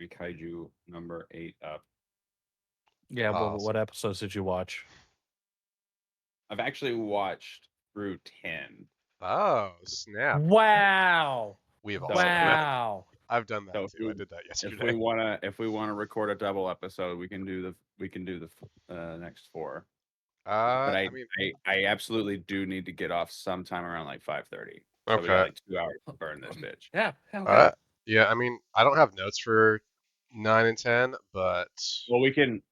my Kaiju number 8 up. Yeah, well, Awesome. what episodes did you watch? I've actually watched through 10. Oh, snap. Wow. We've So also done that. Wow. I've done that So too. I did that if yesterday. we wanna record a double episode, we can do the next 4. But I mean, I absolutely do need to get off sometime around like 5:30. So we got okay. like 2 hours to burn this bitch. Yeah. Okay. Yeah, I mean, I don't have notes for 9 and 10, but Well, we can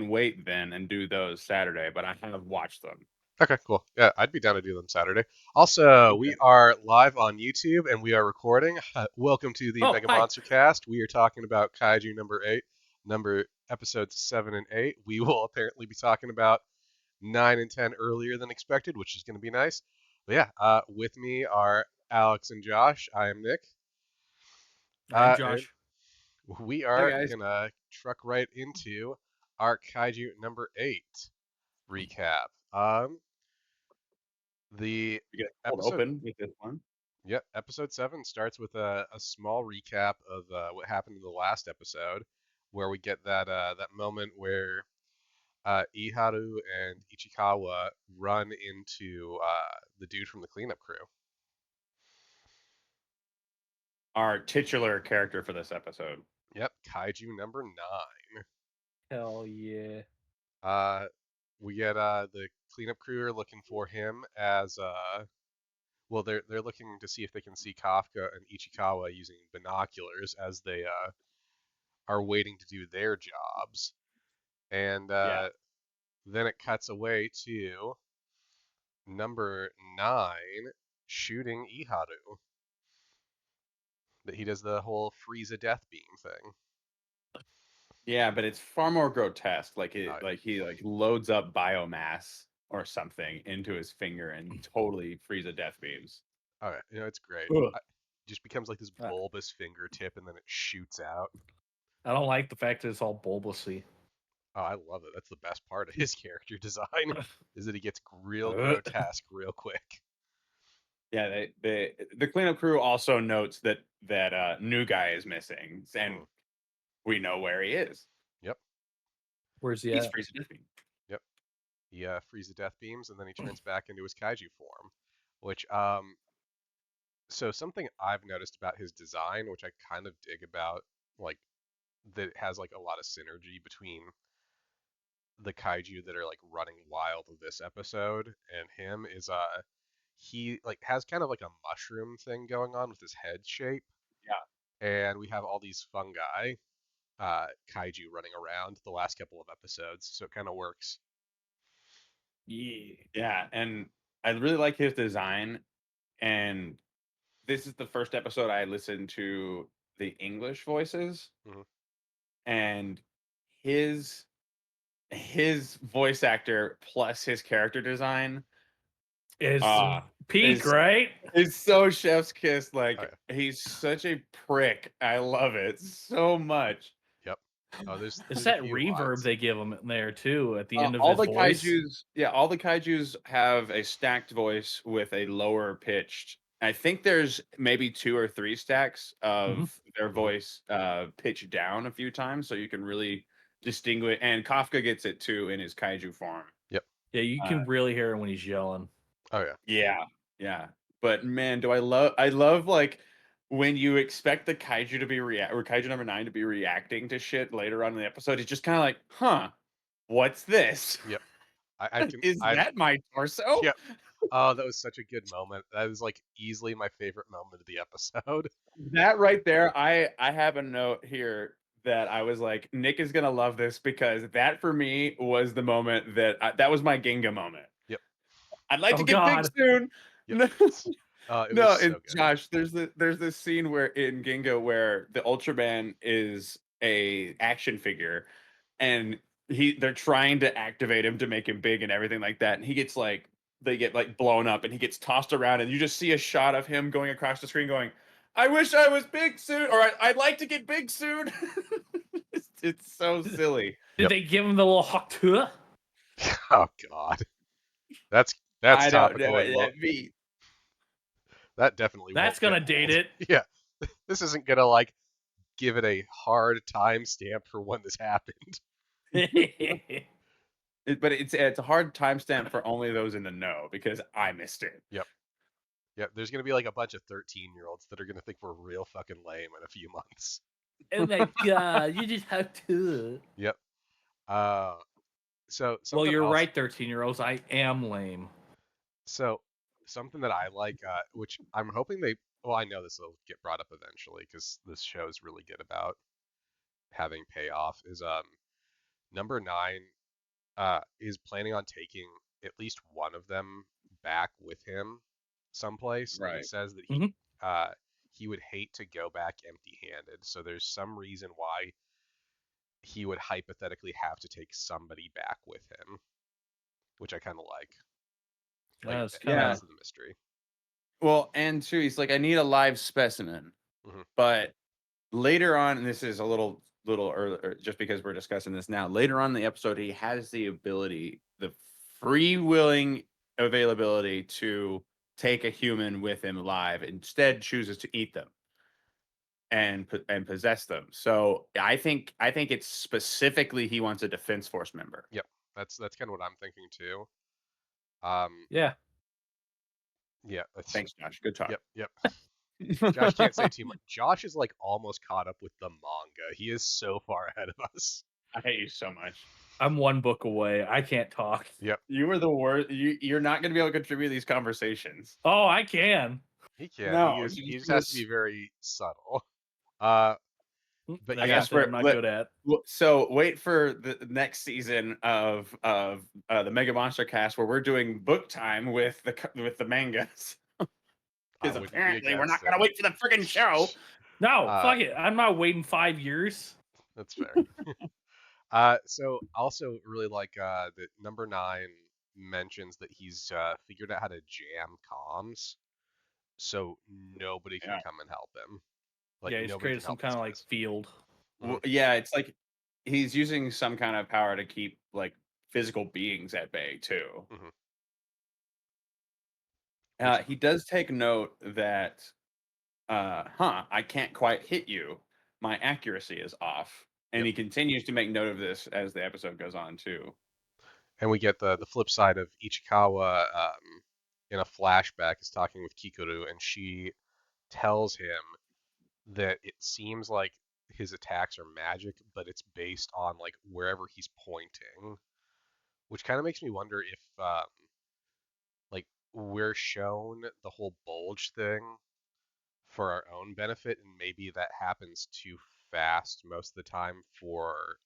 wait then and do those Saturday, but I have watched them. okay, cool. Yeah, I'd be down to do them Saturday. Also, we are live on YouTube and we are recording. Welcome to the Oh, Mega hi. Monster Cast. We are talking about Kaiju number 8, episodes 7 and 8. We will apparently be talking about 9 and 10 earlier than expected, which is going to be nice. But yeah, with me are Alex and Josh. I am Nick. I'm And Josh. we Hi are guys. gonna truck right into our Kaiju number 8 recap. The We get hold episode, open with this one. yep, episode 7 starts with a small recap of what happened in the last episode, where we get that moment where Iharu and Ichikawa run into the dude from the cleanup crew. Our titular character for this episode. Yep, Kaiju number 9. Hell yeah. We get the cleanup crew are looking for him as well, they're looking to see if they can see Kafka and Ichikawa using binoculars as they are waiting to do their jobs. And Yeah. then it cuts away to number 9 shooting Iharu. But he does the whole freeze a death beam thing. Yeah, but it's far more grotesque. Like Oh, like he like loads up biomass or something into his finger and totally freeze a death beams. okay, it's great. Ugh. Just becomes like this bulbous fingertip and then it shoots out. I don't like the fact that it's all bulbousy. Oh, I love it. That's the best part of his character design is that he gets real grotesque real quick. Yeah, the cleanup crew also notes that new guy is missing, and we know where he is. Yep. Where's he He's at? freezing death beam. Yep. He frees the death beams and then he turns back into his kaiju form, which so something I've noticed about his design, which I kind of dig about, like that it has like a lot of synergy between the kaiju that are like running wild of this episode and him is he like has kind of like a mushroom thing going on with his head shape. Yeah. And we have all these fungi kaiju running around the last couple of episodes, so it kind of works. Yeah, and I really like his design. And this is the first episode I listened to the English voices, Mhm. and his voice actor plus his character design Is uh peak, is right? is so chef's kiss. Like Oh, yeah. he's such a prick. I love it so much. Yep. Oh, there's It's a that few reverb lines. they give him in there too at the end of All his the voice. kaijus, yeah, all the kaijus have a stacked voice with a lower pitched. I think there's maybe 2 or 3 stacks of their voice pitched down a few times, so you can really distinguish. And Kafka gets it too in his kaiju form. Yep. Yeah, you can really hear him when he's yelling. Oh yeah. Yeah, yeah. But man, do I love like when you expect the kaiju to be or kaiju number 9 to be reacting to shit later on in the episode. It's just kind of like, huh, what's this? Yep. I can. Is that my torso? Yep. Oh, that was such a good moment. That was like easily my favorite moment of the episode. That right there, I have a note here that I was like, Nick is gonna love this because that for me was the moment that was my Ginga moment. Yep. I'd like Oh, to get big God. soon. Yep. No, It no, was so and good. Josh, there's this scene where in Ginga where the Ultraman is a action figure, and they're trying to activate him to make him big and everything like that, and he gets like they get like blown up and he gets tossed around, and you just see a shot of him going across the screen going, I wish I was big soon, or I'd like to get big soon. It's so silly. Did they give him the little hawk tour? Oh God. That's I don't topical know what and that means. that definitely That's won't gonna get date old. it. Yeah. This isn't gonna like give it a hard timestamp for when this happened. But it's a hard timestamp for only those in the know because I missed it. Yep. Yep. There's gonna be like a bunch of 13-year-olds that are gonna think we're real fucking lame in a few months. Oh my god, you just have to. Yep. Uh, so Well, something you're else. right, 13-year-olds. I am lame. So something that I like, which I'm hoping they. Well, I know this will get brought up eventually because this show is really good about having payoff. Is number 9 is planning on taking at least one of them back with him someplace, and he Right. says that Mhm. he would hate to go back empty-handed. So there's some reason why he would hypothetically have to take somebody back with him, which I kind of like. Like That's it kind Yeah. of adds to the mystery. Well, and too, he's like, I need a live specimen. Hmm. But later on, and this is a little earlier, just because we're discussing this now. Later on in the episode, he has the ability, the free willing availability to take a human with him live. Instead, chooses to eat them and possess them. So I think it's specifically he wants a defense force member. Yep, that's kind of what I'm thinking too. Um, yeah. yeah, that's Thanks, Josh. Good talk. yep. Josh can't say too much. Josh is like almost caught up with the manga. He is so far ahead of us. I hate you so much. I'm one book away. I can't talk. Yep, You are the worst. You're not going to be able to contribute to these conversations. Oh, I can. he can. No, He just has to be very subtle. But That's I yeah, guess something I'm not good at. so wait for the next season of the Mega Monster Cast where we're doing book time with the mangas I because wouldn't be apparently we're not against going it. to wait for the friggin' show. No, Uh, fuck it. I'm not waiting 5 years. that's fair. So also really like that number 9 mentions that he's figured out how to jam comms, so nobody can Yeah. come and help him. Like Yeah, he's nobody created can some help these kind of like guys. field. Mhm. Yeah, it's like he's using some kind of power to keep like physical beings at bay too. Mhm. Which He does take note that I can't quite hit you. My accuracy is off. And yep. he continues to make note of this as the episode goes on too. And we get the flip side of Ichikawa in a flashback is talking with Kikoru, and she tells him that it seems like his attacks are magic, but it's based on like wherever he's pointing, which kind of makes me wonder if like we're shown the whole bulge thing for our own benefit, and maybe that happens too fast most of the time for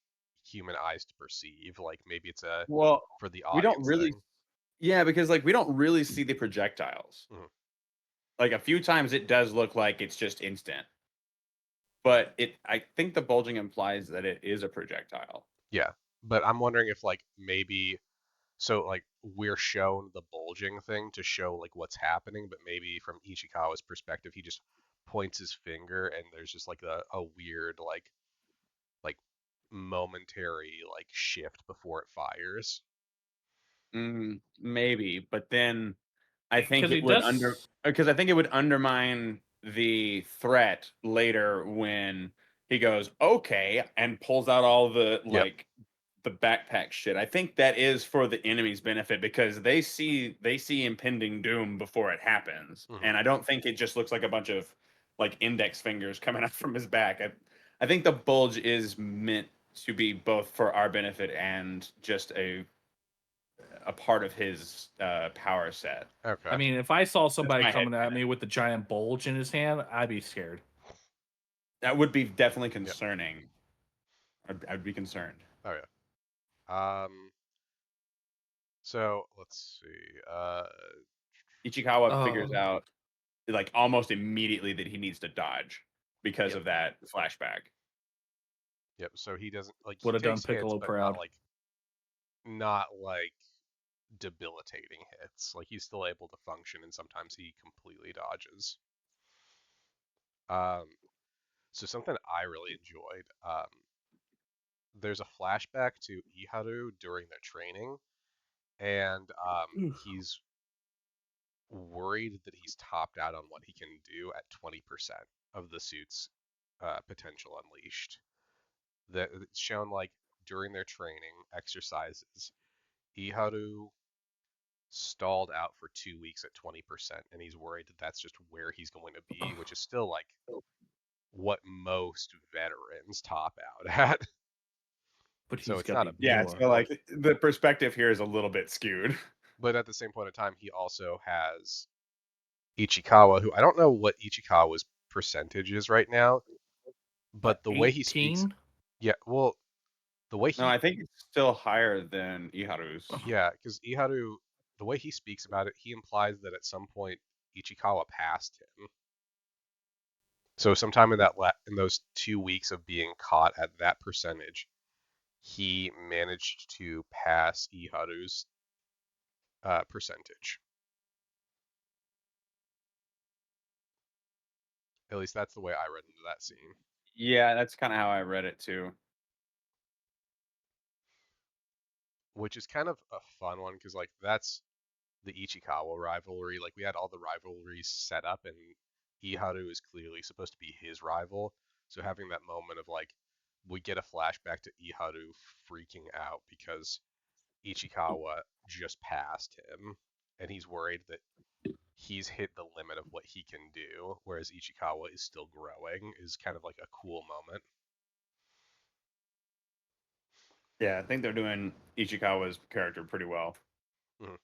human eyes to perceive. Like maybe it's a Well, for the we don't audience really thing. yeah, because like we don't really see the projectiles. Mhm. Like a few times it does look like it's just instant. But I think the bulging implies that it is a projectile. Yeah, but I'm wondering if like maybe so like we're shown the bulging thing to show like what's happening, but maybe from Ichikawa's perspective, he just points his finger and there's just like a weird like momentary like shift before it fires. Maybe, but then I think Because he it would under does. because I think it would undermine the threat later when he goes, "Okay," and pulls out all the Yep. like the backpack shit. I think that is for the enemy's benefit because they see impending doom before it happens. Hmm. And I don't think it just looks like a bunch of like index fingers coming out from his back. I think the bulge is meant to be both for our benefit and just a part of his power set. Okay. I mean, if I saw That's somebody my head coming at canon. me with the giant bulge in his hand, I'd be scared. That would be definitely Yep. concerning. I'd be concerned. Oh yeah. So let's see. Ichikawa figures Oh, out like almost immediately that he needs to dodge because Yep. of that flashback. Yep. So he doesn't like he would have done takes hits, Piccolo but proud. not like debilitating hits. Like he's still able to function, and sometimes he completely dodges. Um, so something I really enjoyed. There's a flashback to Iharu during their training, and he's worried that he's topped out on what he can do at 20% of the suits potential unleashed. That it's shown like during their training exercises, Iharu stalled out for 2 weeks at 20%, and he's worried that that's just where he's going to be, which is still like what most veterans top out at. But So he's it's got not to a be Yeah, more. so like the perspective here is a little bit skewed. But at the same point in time, he also has Ichikawa, who I don't know what Ichikawa's percentage is right now, but the way he speaks, 18? yeah, well, the way No, he, I think it's still higher than Iharu's. yeah, because Iharu, the way he speaks about it, he implies that at some point Ichikawa passed him. So sometime in in those 2 weeks of being caught at that percentage, he managed to pass Iharu's percentage. At least that's the way I read into that scene. Yeah, that's kind of how I read it too. Which is kind of a fun one because like that's the Ichikawa rivalry. Like we had all the rivalries set up, and Iharu is clearly supposed to be his rival. So having that moment of like we get a flashback to Iharu freaking out because Ichikawa just passed him, and he's worried that he's hit the limit of what he can do, whereas Ichikawa is still growing, is kind of like a cool moment. Yeah, I think they're doing Ichikawa's character pretty well. Mhm.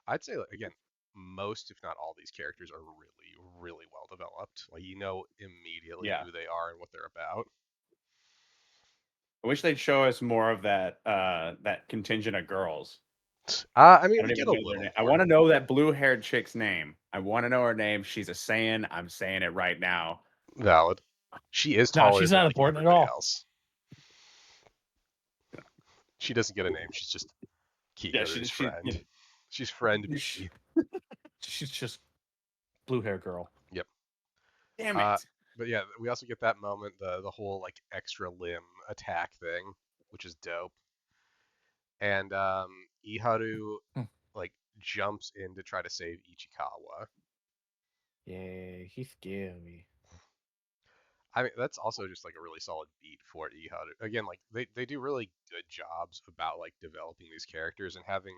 I'd say again, most if not all these characters are really, really well developed. Like you know immediately Yeah. who they are and what they're about. I wish they'd show us more of that contingent of girls. I mean, I we don't get even a know their little name. I more. want to know that blue-haired chick's name. I want to know her name. She's a Saiyan. I'm saying it right now. Valid. She is No, taller she's than not like important at everybody all. else. She doesn't get a name. She's just Yeah, Kikoru's friend. yeah. She's friend Sh- B. She's just blue hair girl. Yep. Damn Uh, it. but yeah, we also get that moment, the whole like extra limb attack thing, which is dope. And Iharu Hmm. like jumps in to try to save Ichikawa. Yeah, he's scary. I mean, that's also just like a really solid beat for Iharu. Again, like they do really good jobs about like developing these characters and having,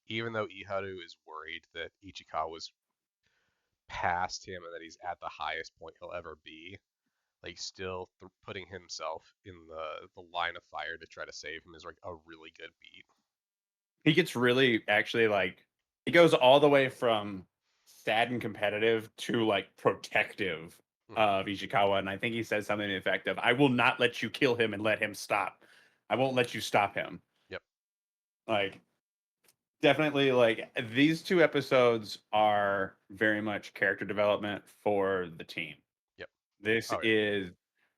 even though Iharu is worried that Ichikawa's past him and that he's at the highest point he'll ever be, like still putting himself in the line of fire to try to save him is like a really good beat. He gets really actually like he goes all the way from sad and competitive to like protective Mhm. of Ichikawa, and I think he says something to the effect of, "I will not let you kill him and let him stop. I won't let you stop him." Yep. Like definitely like these two episodes are very much character development for the team. Yep. This Oh yeah. is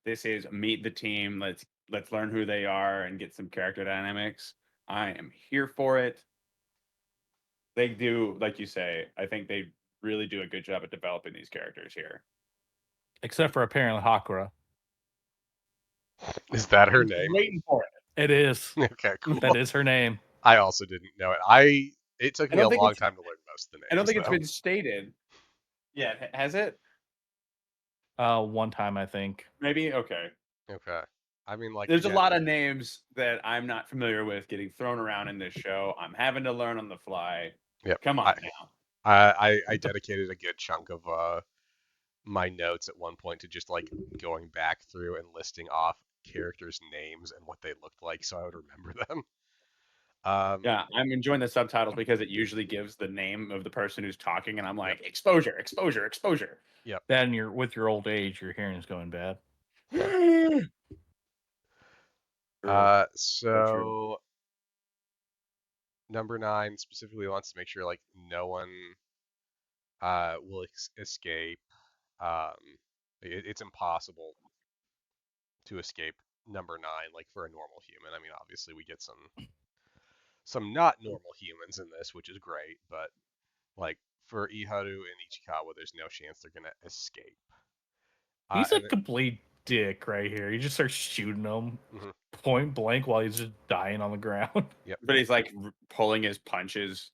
this is meet the team. Let's learn who they are and get some character dynamics. I am here for it. They do, like you say, I think they really do a good job at developing these characters here. Except for apparently Hakura. Is that her I'm name? waiting for it. It is. Okay, cool. That is her name. I also didn't know it. It took I me a don't think long it's time to learn most of the I don't names think it's though. been stated. Yeah, has it? One time I think. Maybe okay. Okay. I mean, like There's a again, lot of names that I'm not familiar with getting thrown around in this show. I'm having to learn on the fly. yep. Come I on now. I dedicated a good chunk of my notes at one point to just like going back through and listing off characters' names and what they looked like so I would remember them. Um, Yeah, I'm enjoying the subtitles because it usually gives the name of the person who's talking, and I'm yep. like, exposure, exposure, exposure. Yep. Then with your old age, your hearing's going bad. True. So true. So number 9 specifically wants to make sure like no one will escape. Um, it's impossible to escape number 9 like for a normal human. I mean, obviously we get some not normal humans in this, which is great, but like for Iharu and Ichikawa, there's no chance they're gonna escape. He's a And complete dick right here. He just starts shooting him mhm, point blank while he's just dying on the ground. yep. But he's like pulling his punches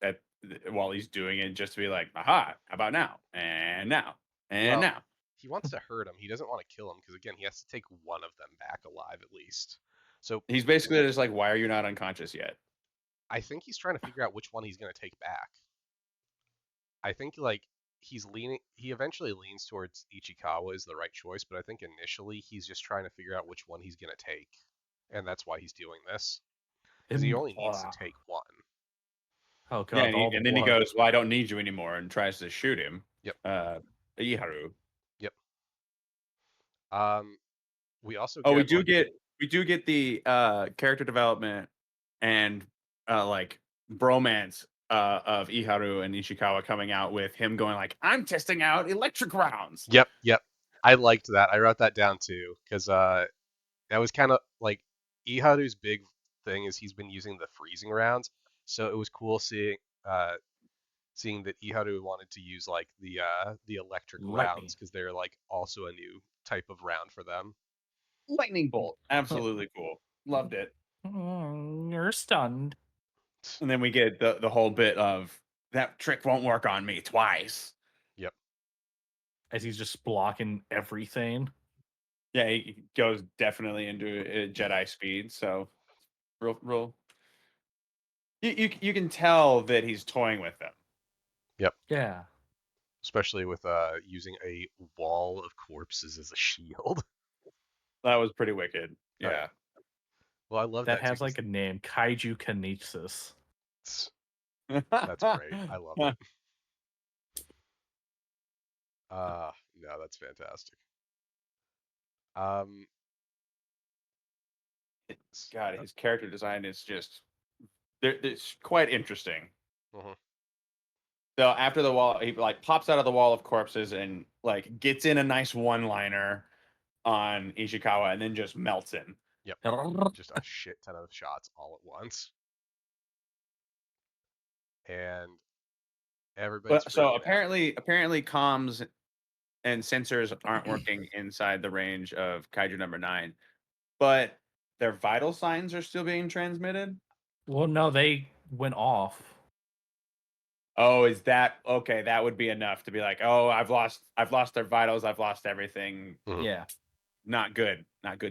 while he's doing it just to be like, aha, how about now? And now. And Well, now. he wants to hurt him. He doesn't want to kill him because again, he has to take one of them back alive at least. So He's basically just like, why are you not unconscious yet? I think he's trying to figure out which one he's going to take back. I think like he eventually leans towards Ichikawa is the right choice, but I think initially he's just trying to figure out which one he's going to take. And that's why he's doing this. Because he only needs to take one. Oh Yeah, god, all the and then he blood. goes, "Well, I don't need you anymore," and tries to shoot him. Yep. Iharu. Yep. We also Oh, get we do get the character development and like bromance of Iharu and Ishikawa coming out with him going like, "I'm testing out electric rounds." Yep. I liked that. I wrote that down too because that was kind of like Iharu's big thing is he's been using the freezing rounds, so it was cool seeing that Iharu wanted to use like the electric Lightning. rounds because they're like also a new type of round for them. Lightning bolt, absolutely cool. Loved it. You're stunned. And then we get the whole bit of that trick won't work on me twice. Yep. As he's just blocking everything. Yeah, he goes definitely into Jedi speed. So real. You can tell that he's toying with them. Yep. Yeah. Especially with using a wall of corpses as a shield. That was pretty wicked. Oh, Yeah. Well, I love That that has too, like a name, Kaiju Kinesis. that's great. I love it. No, that's fantastic. God, his character design is just it's quite interesting. Mhm. So after the wall, he like pops out of the wall of corpses and like gets in a nice one-liner on Ishikawa and then just melts him. Yep. Just a shit ton of shots all at once. And everybody's But so freaking out. apparently comms and sensors aren't working inside the range of Kaiju number 9, but their vital signs are still being transmitted. Well, no, they went off. Oh, is that okay? That would be enough to be like, oh, I've lost their vitals, I've lost everything. Mhm. Yeah. Not good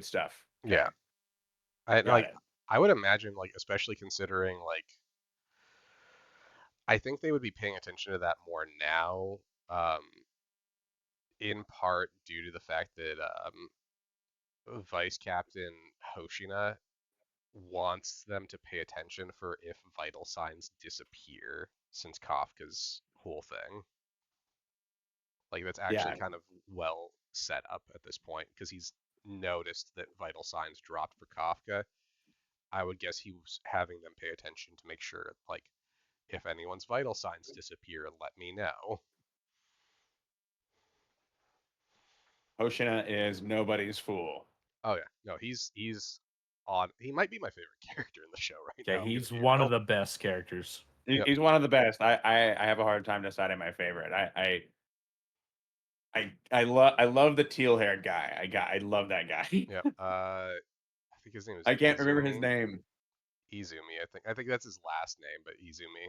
stuff. Okay. Yeah. Got it. I would imagine like especially considering like I think they would be paying attention to that more now, in part due to the fact that Vice Captain Hoshina wants them to pay attention for if vital signs disappear since Kafka's whole thing. Like that's actually Yeah. kind of well set up at this point because he's noticed that vital signs dropped for Kafka. I would guess he was having them pay attention to make sure like if anyone's vital signs disappear, let me know. Hoshina is nobody's fool. Oh yeah, no, he's on. He might be my favorite character in the show right now. Yeah, he's one of the best characters. Yep. He's one of the best. I have a hard time deciding my favorite. I love the teal haired guy. I love that guy. Yep. I think his name is. I can't remember his name. Izumi. I think that's his last name, but Izumi.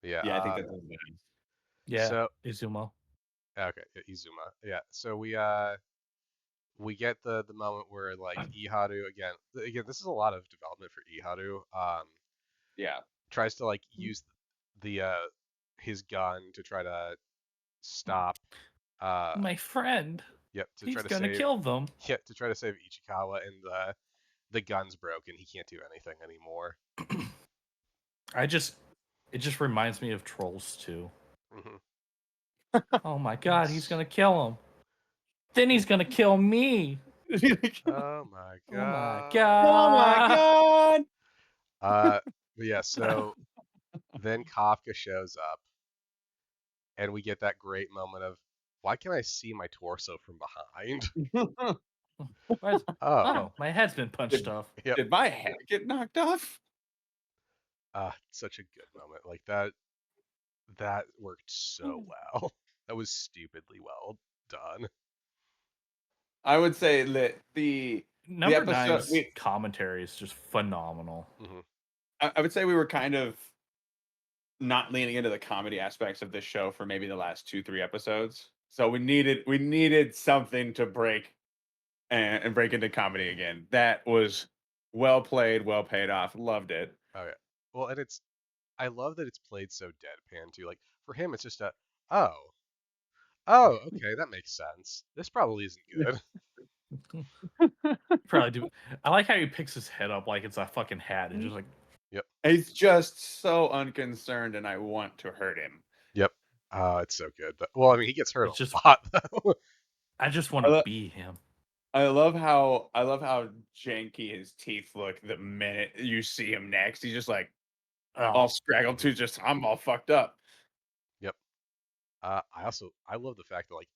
Yeah. Yeah, I think that's his name. Yeah. So Izumo. okay, Izuma. Yeah. So we get the moment where like Iharu again this is a lot of development for Iharu. Yeah. Tries to like use the his gun to try to stop My friend. yep to He's try to gonna save kill them. yep to try to save Ichikawa and the gun's broken. He can't do anything anymore. It just reminds me of Trolls 2. Hmm. Oh my god, he's gonna kill him. Then he's gonna kill me. Oh my Oh my god. Oh my god. god. But yeah, so then Kafka shows up and we get that great moment of why can I see my torso from behind? Oh, my head's been punched off. Yep. Did my head get knocked off? Such a good moment. Like that worked so well. That was stupidly well done. I would say that the Number episode 9's commentary is just phenomenal. Hmm. I would say we were kind of not leaning into the comedy aspects of this show for maybe the last 2-3 episodes. So we needed something to break and break into comedy again. That was well played, well paid off. Loved it. Oh yeah. Well, and I love that it's played so deadpan too. Like for him, it's just a oh okay, that makes sense. This probably isn't good. Probably do. I like how he picks his head up like it's a fucking hat and just like, Yep. He's just so unconcerned, and I want to hurt him. Yep. It's so good. But well, I mean, he gets hurt it's just, a lot though. I just want I, to lo- be him. I love how janky his teeth look the minute you see him next. He's just like all Oh, scraggled to just I'm all fucked up. Yep. I love the fact that like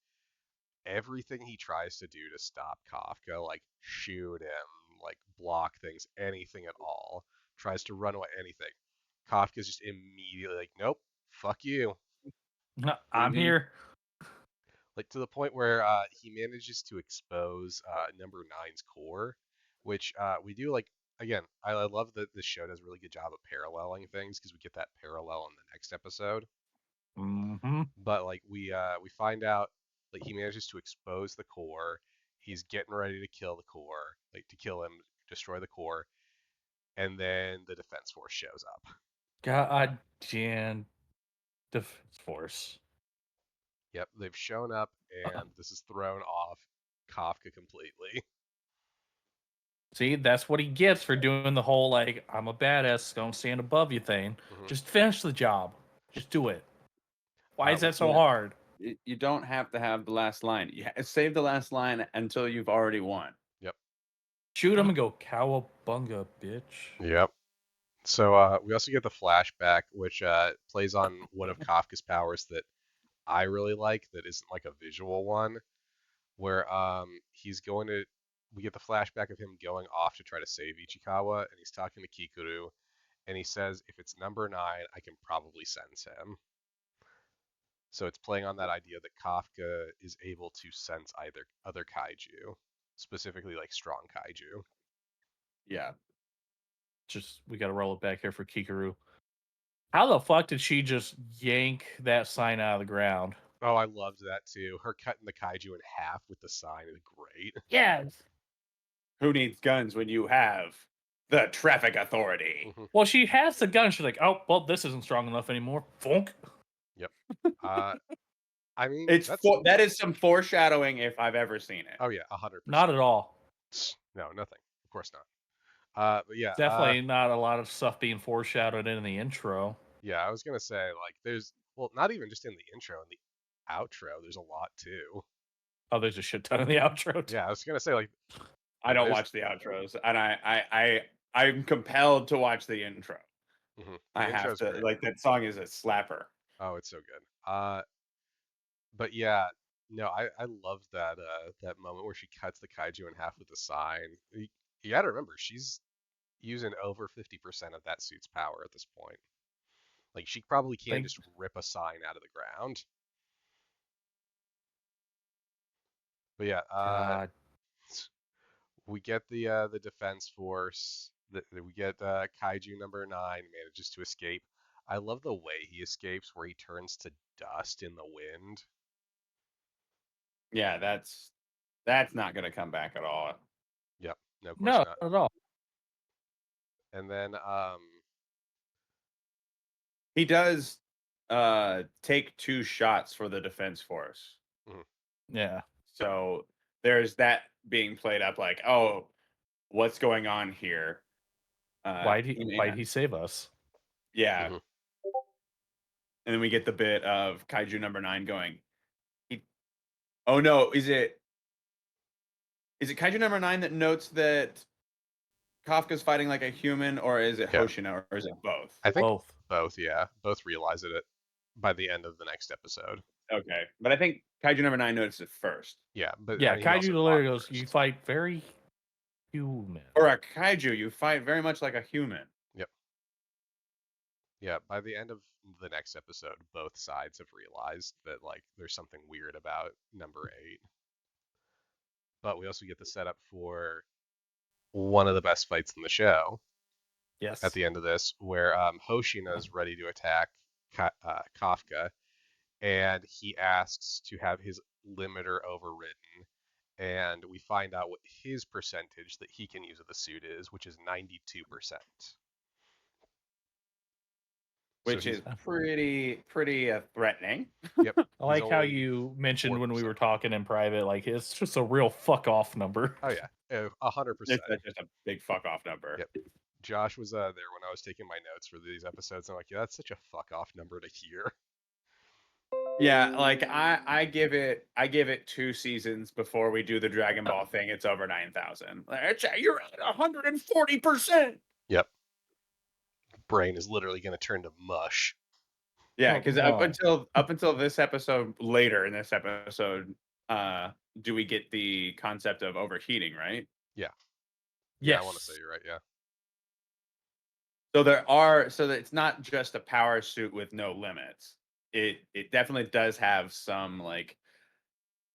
everything he tries to do to stop Kafka, like shoot him, like block things, anything at all, tries to run away, anything. Kafka's just immediately like, nope, fuck you. I'm Mhm. here. Like to the point where he manages to expose number nine's core, which we do like. Again, I love that this show does a really good job of paralleling things because we get that parallel in the next episode. Mm-hmm. But like we find out like he manages to expose the core. He's getting ready to kill the core, like to kill him, destroy the core, and then the defense force shows up. God damn defense force. Yep, they've shown up, and this is thrown off Kafka completely. See, that's what he gets for doing the whole like I'm a badass, don't stand above you thing. Mhm. Just finish the job. Just do it. Why is that so Yeah. hard? You don't have to have the last line. Save the last line until you've already won. Yep. Shoot him and go cowabunga, bitch. Yep. So we also get the flashback, which plays on one of Kafka's powers that I really like, that isn't like a visual one, where he's going to. We get the flashback of him going off to try to save Ichikawa, and he's talking to Kikuru, and he says, "If it's number 9, I can probably sense him." So it's playing on that idea that Kafka is able to sense either other kaiju, specifically like strong kaiju. Yeah. Just we gotta roll it back here for Kikaru. How the fuck did she just yank that sign out of the ground? Oh, I loved that too. Her cutting the kaiju in half with the sign is great. Yes. Who needs guns when you have the traffic authority? Well, she has the gun. She's like, oh, well, this isn't strong enough anymore. Funk. Yep. I mean, That is some foreshadowing if I've ever seen it. oh yeah, 100%. Not at all. No, nothing. Of course not. But yeah, Definitely not a lot of stuff being foreshadowed in the intro. yeah, I was gonna say like there's well, not even just in the intro, in the outro, there's a lot too. Oh, there's a shit ton in the outro. Yeah, I was gonna say like I don't there's watch the outros, and I'm compelled to watch the intro. the I have intro's to great. like that song is a slapper. Oh, it's so good. But yeah, no, I love that that moment where she cuts the kaiju in half with the sign. You gotta remember, she's using over 50% of that suit's power at this point. Like she probably can't Think, just rip a sign out of the ground. But yeah, God, we get the defense force. We get Kaiju number 9 manages to escape. I love the way he escapes, where he turns to dust in the wind. Yeah, that's not gonna come back at all. Yep, no, of course no, not. not at all. And then He does take 2 shots for the defense force. Yeah. So there's that being played up like, oh, what's going on here? Why'd Yeah, he save us? yeah. mhm. And then we get the bit of Kaiju number 9 going. He, oh no, is it Kaiju number 9 that notes that Kafka's fighting like a human, or is it Yeah, Hoshino, or is it both? I think Both. both. Yeah, both realize it by the end of the next episode. Okay, but I think Kaiju number 9 noticed it first. Yeah, but Yeah, I mean, he also Kaiju fought literally goes, first. you fight very human. For a Kaiju, you fight very much like a human. Yep. Yeah, by the end of the next episode, both sides have realized that like there's something weird about number 8. But we also get the setup for one of the best fights in the show Yes. at the end of this, where Hoshina is ready to attack Kafka, and he asks to have his limiter overridden, and we find out what his percentage that he can use of the suit is, which is 92%. So which he's is pretty threatening. yep, I he's like how only you mentioned when we 4%. were talking in private, like it's just a real fuck off number. Oh yeah, 100%. Just a big fuck off number. Yep. Josh was there when I was taking my notes for these episodes. I'm like, yeah, that's such a fuck off number to hear. Yeah, like I give it 2 seasons before we do the Dragon Ball thing. It's over 9,000. You're at 140%. Yep. Brain is literally going to turn to mush. Yeah, Oh, because no. up until this episode, later in this episode, do we get the concept of overheating, right? Yeah. Yeah, Yes. I want to say you're right. Yeah. So that it's not just a power suit with no limits. It definitely does have some like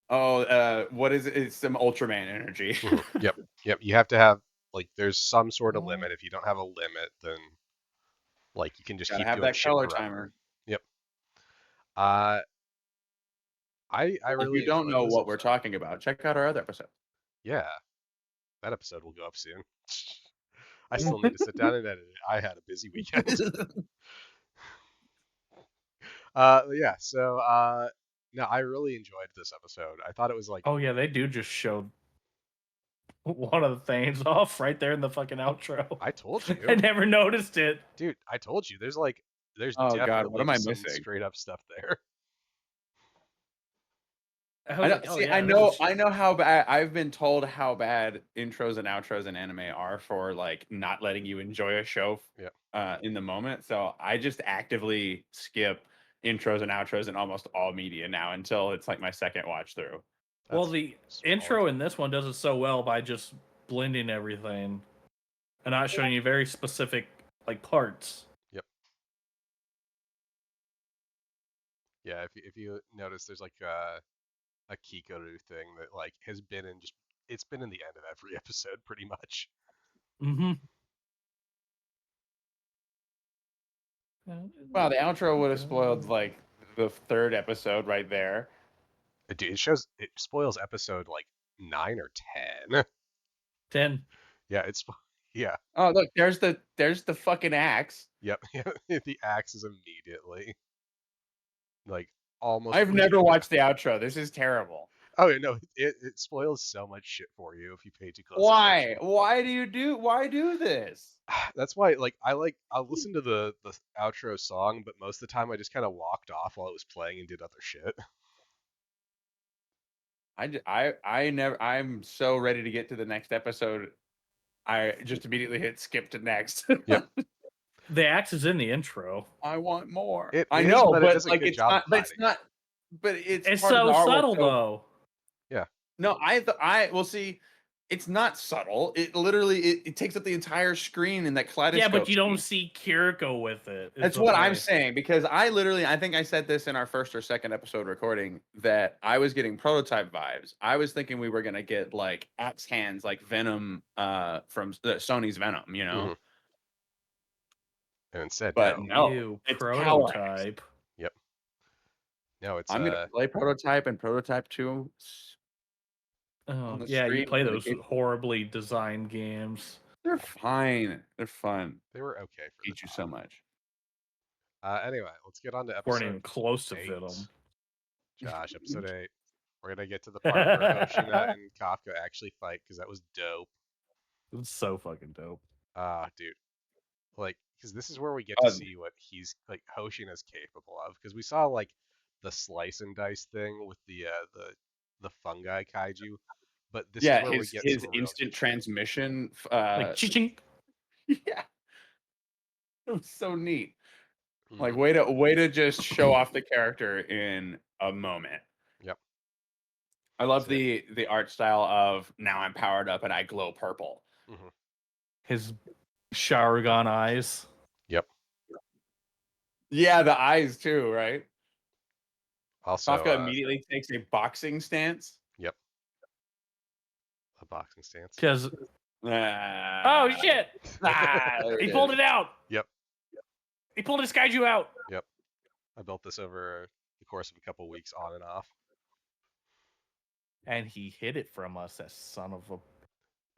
what is it? It's some Ultraman energy. Yep. Yep. You have to have like there's some sort of limit. If you don't have a limit, then like you can just Gotta keep have doing that shit color forever. timer. Yep. I If really you don't enjoyed know this what we're episode. talking about, check out our other episode. Yeah, that episode will go up soon. I still need to sit down and edit it. I had a busy weekend. Yeah. So no, I really enjoyed this episode. I thought it was like Oh yeah, they do just show one of the things off right there in the fucking outro. I told I you, never noticed it. dude. I told you. There's Oh God, what definitely am I some missing? straight up stuff there. I I was know. like, oh See, yeah, this is... I know how bad. I've been told how bad intros and outros in anime are for like not letting you enjoy a show, Yeah. in the moment. So I just actively skip intros and outros in almost all media now until it's like my second watch through. Well, That's the solid. intro in this one does it so well by just blending everything and not showing you very specific like parts. Yep. Yeah. If you notice, there's like a Kikoru thing that like has been in just it's been in the end of every episode pretty much. Mm-hmm. Wow, the outro would have spoiled like the third episode right there. Dude, it spoils episode like 9 or 10. 10. Yeah, yeah. Oh look, there's the fucking axe. Yep. The axe is immediately like almost I've freezing never to watched death. the outro. This is terrible. Oh yeah, no, it spoils so much shit for you if you pay too close Why? attention. Why do this? That's why I'll listen to the outro song, but most of the time I just kind of walked off while it was playing and did other shit. I never. I'm so ready to get to the next episode. I just immediately hit skip to next. Yep. The axe is in the intro. I want more. It I is, know, but it but does a like good it's job not. of But it's hiding not. But it's It's part of the so artwork. subtle So, though. Yeah. no, I will see. It's not subtle. It literally it takes up the entire screen in that kaleidoscope. Yeah, but you don't scene. see Kiriko with it. That's what I'm saying, because I think I said this in our first or second episode recording, that I was getting prototype vibes. I was thinking we were gonna get like axe hands, like Venom, from Sony's Venom, you know. Mhm. And instead, But no. no, Ew, it's Power Axe. prototype. Yep. No, it's I'm gonna play Prototype and Prototype 2 on Oh, the yeah, you stream play for the those kids. horribly designed games. They're fine. They're fun. they were okay for the Hate you so time. much. Anyway, let's get on to Weren't episode even close to 8. Venom. Josh, episode 8. We're gonna get to the part where Hoshina and Kafka actually fight because that was dope. It's so fucking dope. Dude, like, because this is where we get to see what he's like Hoshina's capable of. Because we saw like the slice and dice thing with the fungi kaiju, but this is where we get his some real instant good shit. transmission. Like ching. Yeah, it was so neat. Like Mhm. way to just show off the character in a moment. Yep. I love So, yeah. the art style of now I'm powered up and I glow purple. Mhm. His Sharugan eyes. Yep. Yeah, the eyes too, right? Also, Kafka immediately takes a boxing stance. yep. A boxing stance. Because Ah. oh shit! Ah, there He it pulled is. it out. Yep. He pulled his kaiju out. Yep. I built this over the course of a couple weeks on and off. And he hid it from us, that son of a.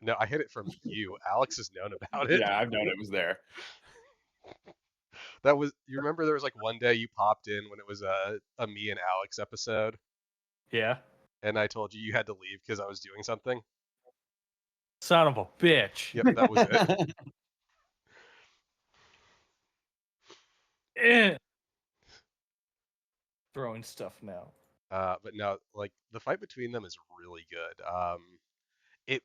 No, I hid it from you. Alex has known about it. Yeah, I've known it was there. That was, you remember there was like one day you popped in when it was a me and Alex episode, Yeah. and I told you you had to leave because I was doing something? Son of a bitch. Yep, that was it. Eh. Throwing stuff now. But no, like the fight between them is really good. It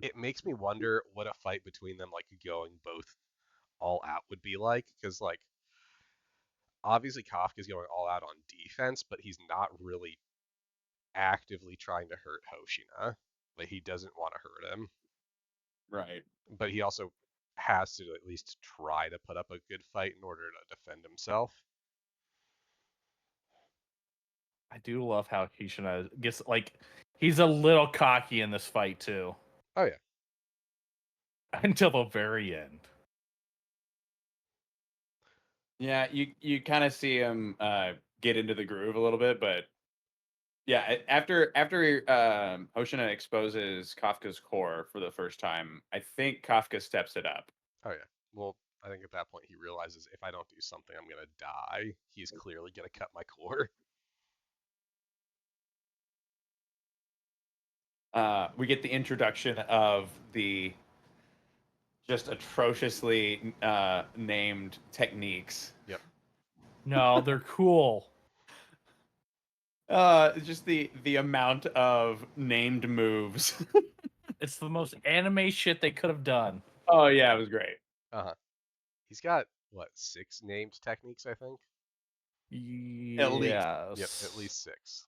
it makes me wonder what a fight between them, like going both all out, would be like, because like obviously Kafka's going all out on defense, but he's not really actively trying to hurt Hoshina. Like he doesn't want to hurt him, Right. but he also has to at least try to put up a good fight in order to defend himself. I do love how Kishina gets like he's a little cocky in this fight too. Oh yeah. Until the very end. Yeah, you kind of see him get into the groove a little bit, but yeah, after Hoshina exposes Kafka's core for the first time, I think Kafka steps it up. Oh yeah. Well, I think at that point he realizes if I don't do something, I'm gonna die. He's clearly gonna cut my core. We get the introduction of the just atrociously named techniques. Yep. No, they're cool. Just the amount of named moves. It's the most anime shit they could have done. Oh yeah, it was great. Uh-huh. He's got what, 6 named techniques, I think? At least. Yes. Yep, at least 6.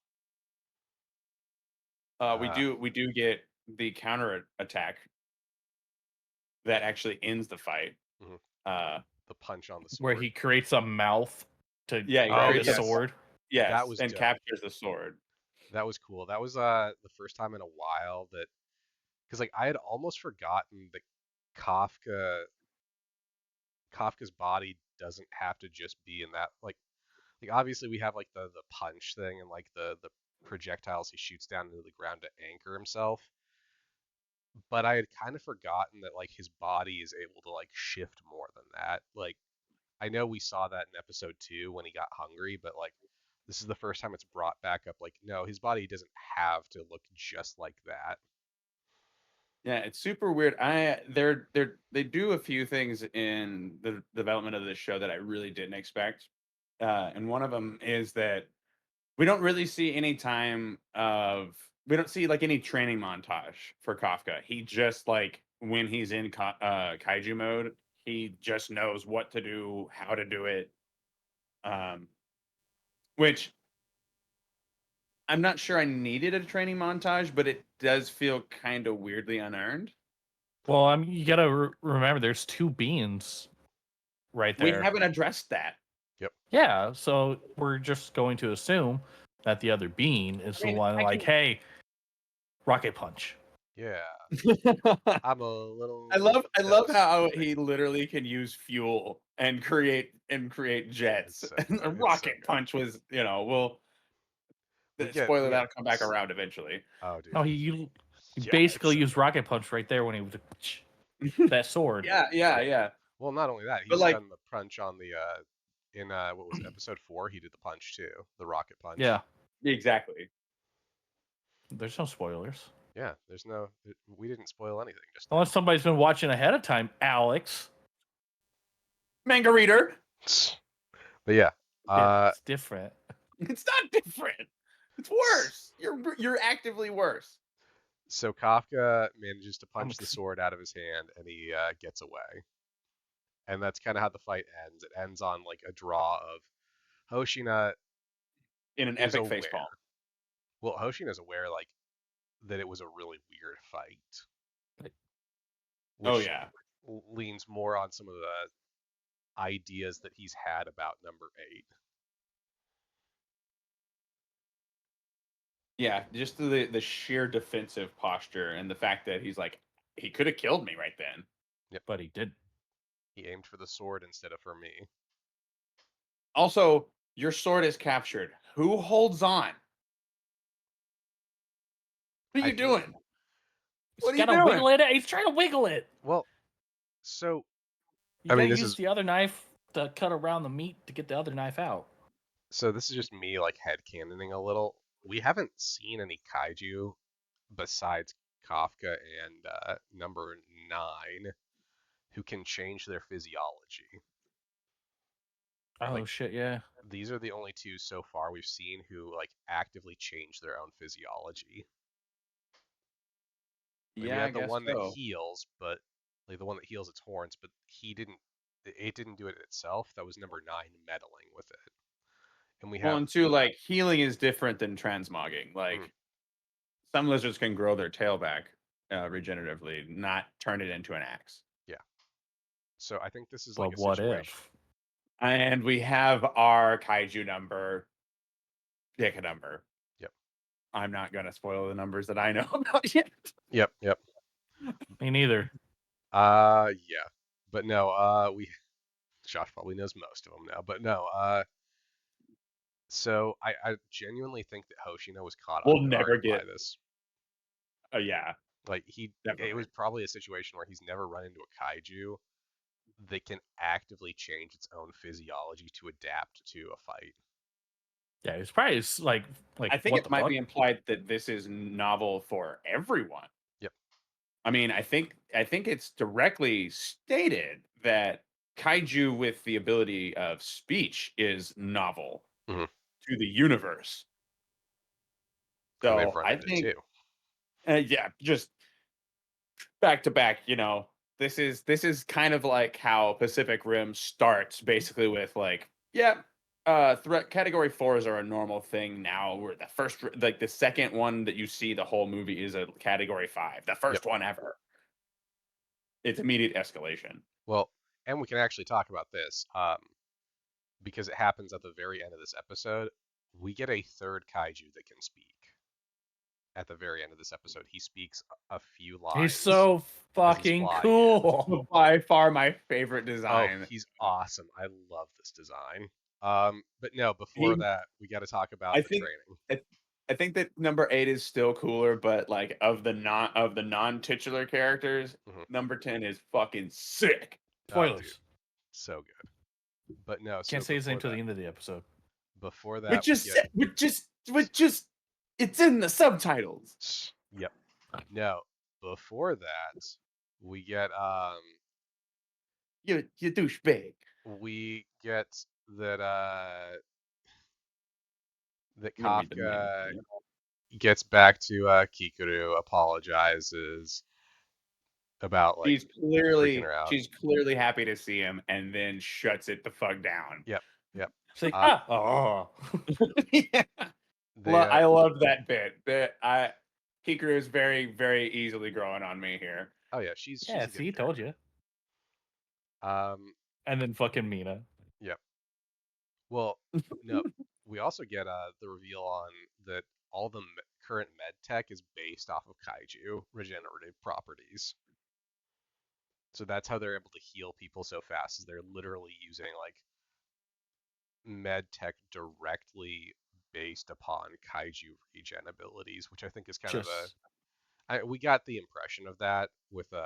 We do get the counter attack that actually ends the fight. Mhm. Uh, The punch on the sword. Where he creates a mouth to Yeah, he create creates a a- sword. yes, That was and dope. captures the sword. That was cool. That was the first time in a while that, because like I had almost forgotten that Kafka's body doesn't have to just be in that, like obviously we have like the punch thing and like the projectiles he shoots down into the ground to anchor himself, but I had kind of forgotten that like his body is able to like shift more than that. Like I know we saw that in episode 2 when he got hungry, but like this is the first time it's brought back up. Like no, his body doesn't have to look just like that. Yeah, it's super weird. They do a few things in the development of this show that I really didn't expect, and one of them is that we don't really see any time of we don't see like any training montage for Kafka. He just like when he's in kaiju mode, he just knows what to do, how to do it, um, which I'm not sure I needed a training montage, but it does feel kind of weirdly unearned. Well, I mean, you gotta remember, there's 2 beans right We there. haven't addressed that. Yeah, so we're just going to assume that the other bean is I mean, the one I like, can- hey, rocket punch. Yeah, I'm a little. I love jealous. how he literally can use fuel and create jets. It's so And good. a It's so rocket good. punch was, we'll We spoiler get that'll come back around eventually. Oh, dude. No, he Yeah, basically it's so used rocket punch right there when he was that sword. Yeah. Well, not only that, But he's like, done the punch on the in what was it, episode 4? He did the punch too, the rocket punch. Yeah, exactly. there's no spoilers. Yeah. There's no. We didn't spoil anything. Just Unless somebody's been watching ahead of time, Alex. Manga reader. But yeah. Yeah, it's different. It's not different. It's worse. You're actively worse. So Kafka manages to punch ex- the sword out of his hand, and he gets away. And that's kind of how the fight ends. It ends on like a draw of Hoshina In an is epic aware. facepalm. Well, Hoshina's aware like that it was a really weird fight. Oh Which yeah. leans more on some of the ideas that he's had about number 8. Yeah, just the sheer defensive posture and the fact that he's like he could have killed me right then. But he did. He aimed for the sword instead of for me. Also, Your sword is captured. Who holds on? What are I you think. doing? He's What are you gotta doing? wiggle it. He's trying to wiggle it. Well, so You I gotta mean, this use is the other knife to cut around the meat to get the other knife out. this is just me like headcanoning a little. We haven't seen any kaiju besides Kafka and number 9 who can change their physiology. Oh Like shit, yeah. these are the only two so far we've seen who like actively change their own physiology. Like we Yeah, I have the guess one that so. heals, but like the one that heals its horns, but he didn't. It didn't do it itself. That was number 9 meddling with it. And we Well, have. and two, like healing is different than transmogging. Mhm, Like some lizards can grow their tail back regeneratively, not turn it into an axe. yeah. So I think this is like But a what situation. if? And we have our kaiju number, pick a number. Yep. I'm not gonna spoil the numbers that I know about yet. Yep. Yep. Me neither. Yeah. But no, Josh probably knows most of them now, but no, so I genuinely think that Hoshino was caught off We'll guard never by get. this. Yeah, Like it definitely. was probably a situation where he's never run into a kaiju that can actively change its own physiology to adapt to a fight. Yeah, it's probably like I think what it the might fuck? be implied that this is novel for everyone. Yep. I mean, I think it's directly stated that kaiju with the ability of speech is novel Hmm. to the universe. And they've So run I into think, too. yeah, just back to back. This is kind of like how Pacific Rim starts, basically with like, yeah, threat category 4s are a normal thing now. Where the first, like the second one that you see the whole movie is a category 5, the Yep. first one ever. It's immediate escalation. Well, and we can actually talk about this because it happens at the very end of this episode. We get a third kaiju that can speak at the very end of this episode. He speaks a few He's lines so as he's fucking flying in. cool. By far my favorite Oh, design. he's awesome. I love this design. But no, before He, that, we got to talk about I the think, training. I, I think that number 8 is still cooler, but like of the non-titular characters, Hmm. number 10 is fucking sick. Oh, dude, Spoilers. so good. But no, Can't so say his name till the end of the episode. before We that, we just get. said, we just, it's in the subtitles. Yep. No, before that, we get You douchebag. we get that that I'm gonna read the mail. Kafka gets back to Kikuru, apologizes about like She's freaking clearly her out. she's clearly happy to see him, and then shuts it the fuck down. Yep, yep. It's like, Uh, oh. Yeah. they I love that bit. Kikuru is very, very easily growing on me here. oh yeah, she's Yeah, a good see, told character. you. Um, And then fucking Mina. yep. Well, no, we also get the reveal on that all the current med tech is based off of kaiju regenerative properties. So that's how they're able to heal people so fast, is they're literally using like med tech directly based upon kaiju regen abilities, which I think is kind of Just we got the impression of that with the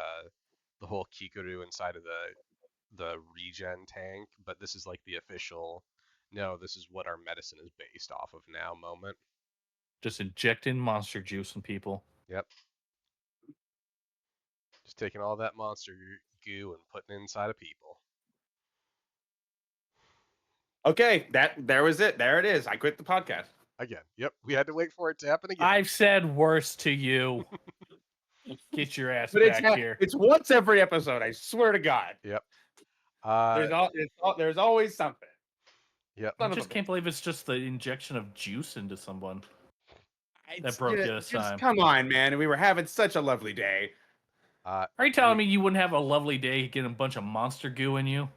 whole Kikuru inside of the regen tank, but this is like the official. No, this is what our medicine is based off of now moment. injecting monster juice in people. Yep. Just taking all that monster goo and putting it inside of people. Okay, there was it. There it is. I quit the podcast. Again. Yep. We had to wait for it to happen again. I've said worse to you. Get your ass But back here. it's once every episode. I swear to God. Yep. There's always something. Yep. I just can't believe it's just the injection of juice into someone. It's, broke you this just time. come on, man. We were having such a lovely day. Are you telling me you wouldn't have a lovely day getting a bunch of monster goo in you?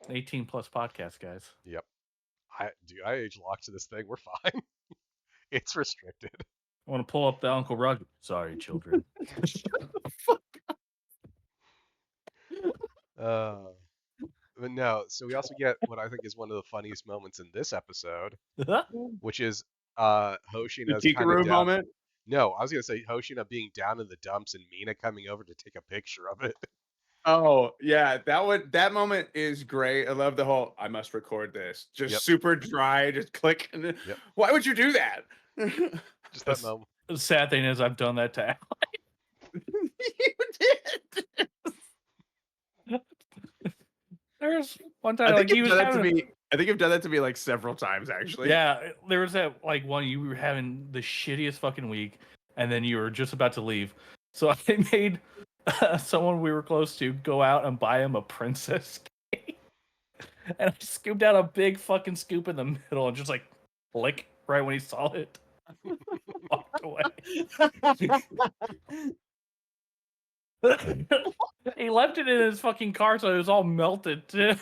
18 plus podcast, guys. Yep. I age locked to this thing. We're fine. It's restricted. I want to pull up the Uncle Rug. Sorry, children. But no, so we also get what I think is one of the funniest moments in this episode, which is The Hoshina's kind of Kikaru down. moment. No, I was gonna say Hoshina being down in the dumps and Mina coming over to take a picture of it. Oh yeah, that moment is great. I love the whole I must record this. Just Yep, super dry, just click. yep. Why would you do that? Just that That's- moment. The sad thing is, I've done that to. You did. There's one time I think like he you've was done that to having. me. I think you've done that to me like several times actually. Yeah, there was that like one you were having the shittiest fucking week, and then you were just about to leave. So I made someone we were close to go out and buy him a princess cake, and I scooped out a big fucking scoop in the middle and just like lick right when he saw it. Walked away. He left it in his fucking car, so it was all melted too.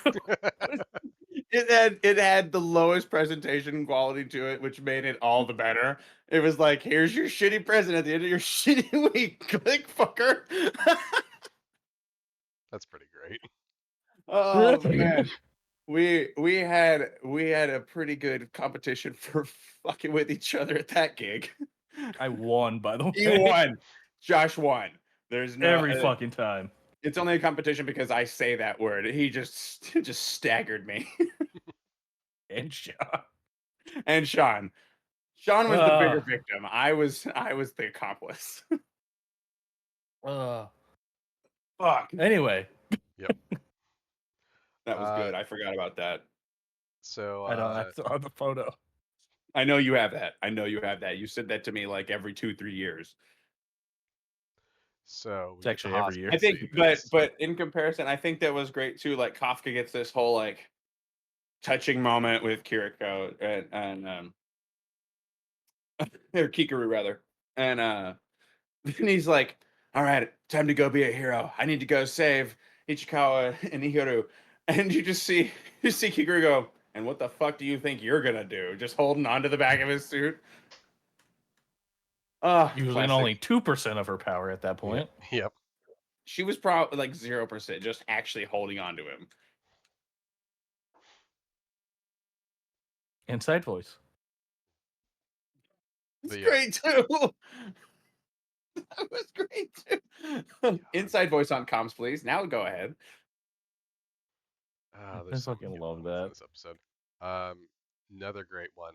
It had the lowest presentation quality to it, which made it all the better. It was like, here's your shitty present at the end of your shitty week. Click, fucker. That's pretty great. Oh man. We had a pretty good competition for fucking with each other at that gig. I won, by the He way, won. Josh won. There's no every fucking time. it's only a competition because I say that word. He just staggered me. And shot. And Sean. Sean was the bigger victim. I was the accomplice. Fuck. Anyway, Yep. That was good. I forgot about that. So I don't have to on the photo. I know you have that. I know you have that. You said that to me like every 2-3 years. so we It's get actually the every year. I hospital think, scene but next. but in comparison, I think that was great too. Like Kafka gets this whole like touching moment with Kiriko and or Kikaru rather, and then he's like, "All right, time to go be a hero. I need to go save Ichikawa and Ihiru." And you see Kikaru go, "And what the fuck do you think you're gonna do?" Just holding onto the back of his suit. Ah, Using classic. only 2% of her power at that Yeah. point. Yep. She was probably like 0%, just actually holding on to him. Inside voice. It's But yeah. great too. That was great too. Inside voice on comms, please. Now go ahead. Ah, I there's so fucking many good love moments in that. this episode. Another great one.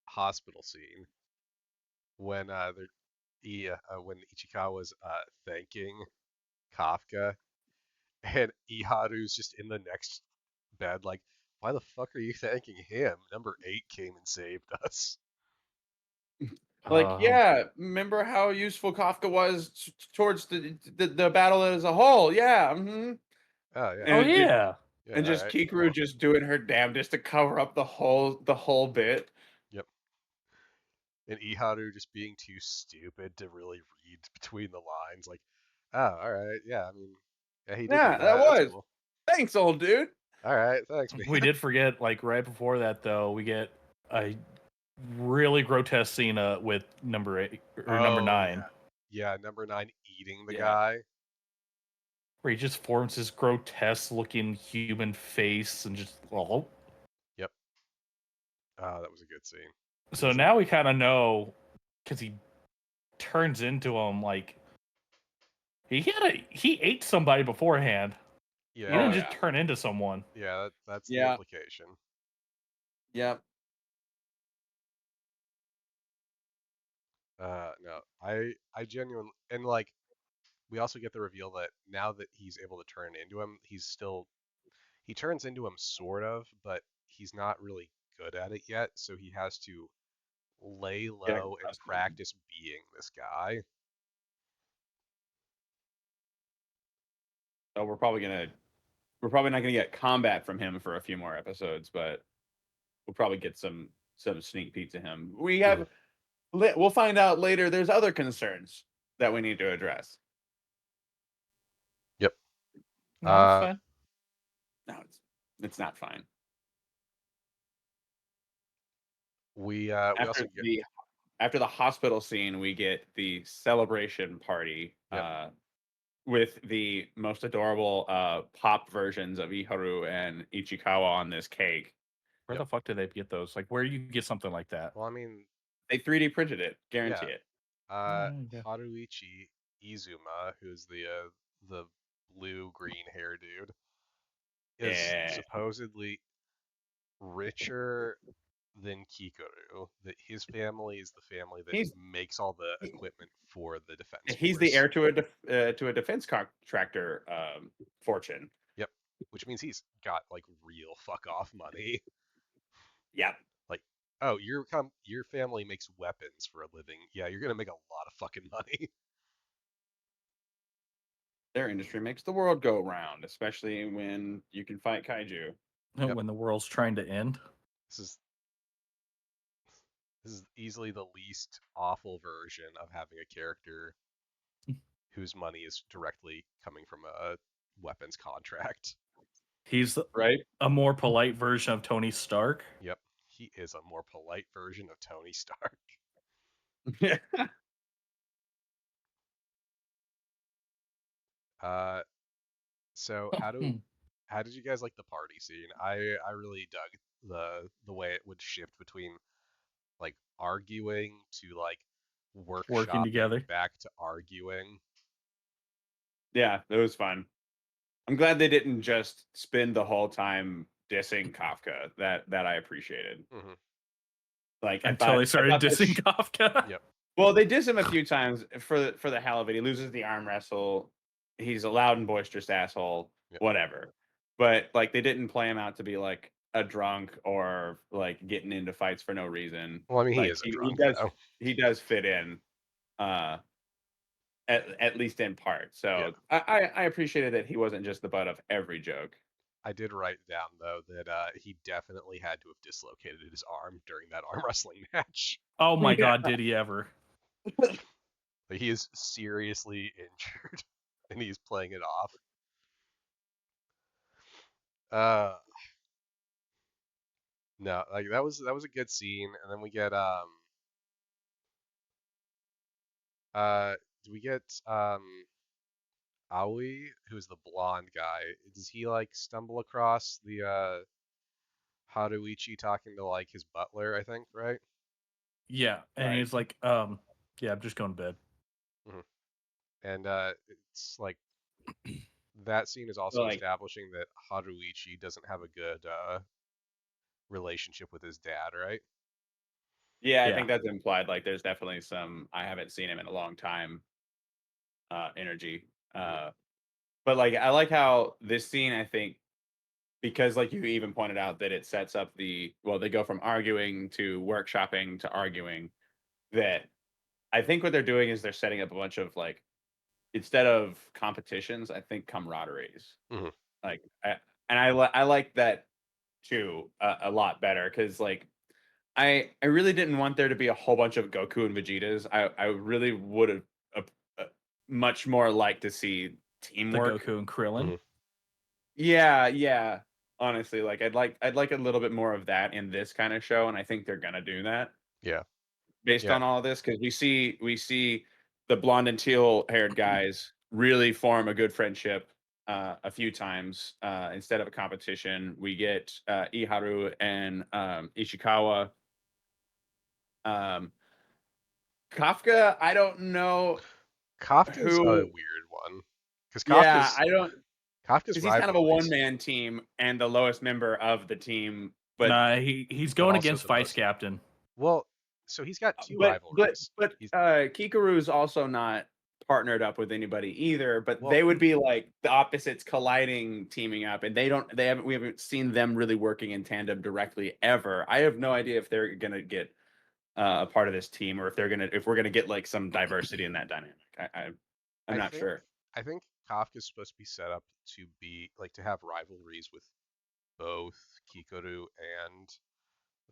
Hospital scene when when Ichikawa's thanking Kafka and Iharu's just in the next bed, like, why the fuck are you thanking him? Number 8 came and saved us. Like, Um, yeah, remember how useful Kafka was towards the battle as a whole? Yeah. Oh yeah, oh And yeah. all just right. Kikaru just doing her damnedest to cover up the whole bit. Yep. And Iharu just being too stupid to really read between the lines, like, oh, all right, yeah, I mean, yeah, he did do Yeah, that that. That's was. cool. Thanks, old dude. All right, thanks, man. We did forget, like right before that though, we get a really grotesque scene with number 8 or number Oh 9, yeah, number 9 eating the Yeah. guy. where he just forms this grotesque looking human face and just Yep. That was a good scene. So now we kind of know because he turns into him like he ate somebody beforehand. Yeah, He didn't Oh just yeah. turn into someone. yeah, that's the Yeah. implication. Yep. No, I genuinely, and like, we also get the reveal that now that he's able to turn into him, he turns into him sort of, but he's not really good at it yet, so he has to lay Get low and accustomed. practice being this guy. So we're probably not gonna get combat from him for a few more episodes, but we'll probably get some sneak peek to him. We'll find out later. There's other concerns that we need to address. Yep. No, it's Uh, fine. No, it's not fine. we also After get the hospital scene, we get the celebration party. yep. with the most adorable pop versions of Iharu and Ichikawa on this cake. Where Yep. the fuck did they get those? Like, where do you get something like that? Well, I mean, They 3D printed it, guarantee yeah. it. Yeah. Haruichi Izuma, who's the blue green hair dude, is Yeah. supposedly richer than Kikoru. That his family is the family that He's makes all the equipment for the defense he's the force. heir to a defense contractor fortune. Yep. Which means he's got like real fuck off money. Yep. Like, oh, your family makes weapons for a living. Yeah, you're gonna make a lot of fucking money. Their industry makes the world go round, especially when you can fight kaiju. Yep. When the world's trying to end. This is this is easily the least awful version of having a character whose money is directly coming from a weapons contract. He's Right? a more polite version of Tony Stark. Yep. He is a more polite version of Tony Stark. Yeah. Uh, so Hmm. how did you guys like the party scene? I really dug the way it would shift between like arguing to like Working workshopping together. back to arguing. Yeah, it was fun. I'm glad they didn't just spend the whole time dissing Kafka. That I appreciated. Hmm. Like Until they I started thought that dissing Kafka. Yep. well, they diss him a few times for the hell of it. He loses the arm wrestle. He's a loud and boisterous asshole. Yep. Whatever. But like they didn't play him out to be like a drunk or like getting into fights for no reason. Well, I mean, he Like is a he drunk does though. he does fit in. Uh at least in part. Yeah. So I appreciated that he wasn't just the butt of every joke. I did write down though that he definitely had to have dislocated his arm during that arm wrestling match. Oh my Yeah. god, did he ever? Like, he is seriously injured, and he's playing it off. Uh, no, like that was a good scene, and then we get uh do we get Aoi, who's the blonde guy? Does he like stumble across the Haruichi talking to like his butler? I think, right? Yeah, and Right. he's like, yeah, I'm just going to bed. Hmm. And it's like that scene is So also like establishing that Haruichi doesn't have a good relationship with his dad, right? yeah, I Yeah, think that's implied. Like there's definitely some I haven't seen him in a long time energy. Hmm. But like I like how this scene I think because like you even pointed out that it sets up the well they go from arguing to workshopping to arguing that I think what they're doing is they're setting up a bunch of like instead of competitions I think camaraderies Hmm. like and I like that too a lot better because like I really didn't want there to be a whole bunch of Goku and Vegetas. I really would have uh, uh, much more liked to see the teamwork. Goku and Krillin. Hmm. Yeah, yeah. Honestly, like I'd like a little bit more of that in this kind of show, and I think they're gonna do that Yeah, based yeah. on all of this because we see the blonde and teal haired guys really form a good friendship a few times instead of a competition. We get Iharu and Ishikawa. Um, Kafka, I don't know Kafka's a who. weird one because Yeah, I don't Kafka's because he's kind of a one rivalries, man team and the lowest member of the team, but Nah, he's but going also against the Vice most Captain. well. So he's got two but but rivalries. but He's Kikaru's also not partnered up with anybody either. But well, they would be like the opposites colliding, teaming up, and they haven't we haven't seen them really working in tandem directly ever. I have no idea if they're gonna get a part of this team or if we're gonna get like some diversity in that dynamic. I'm I not think sure. I think Kafka's supposed to be set up to be like to have rivalries with both Kikoru and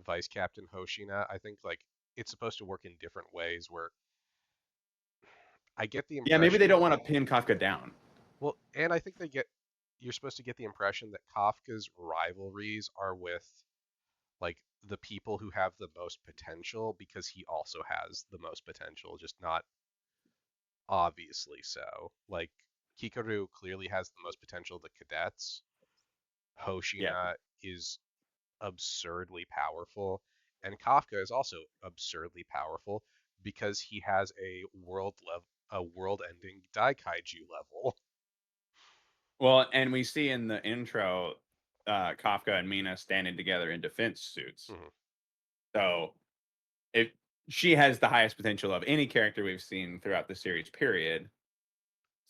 Vice Captain Hoshina. I think like it's supposed to work in different ways where I get the Yeah, maybe they don't impression, want to pin Kafka down. well, and I think you're supposed to get the impression that Kafka's rivalries are with like the people who have the most potential because he also has the most potential, just not obviously so. Like Hikaru clearly has the most potential of the cadets. Yeah. Hoshina is absurdly powerful, and Kafka is also absurdly powerful because he has a world-ending Daikaiju level. Well, and we see in the intro, Kafka and Mina standing together in defense suits. Mhm. So if she has the highest potential of any character we've seen throughout the series, period.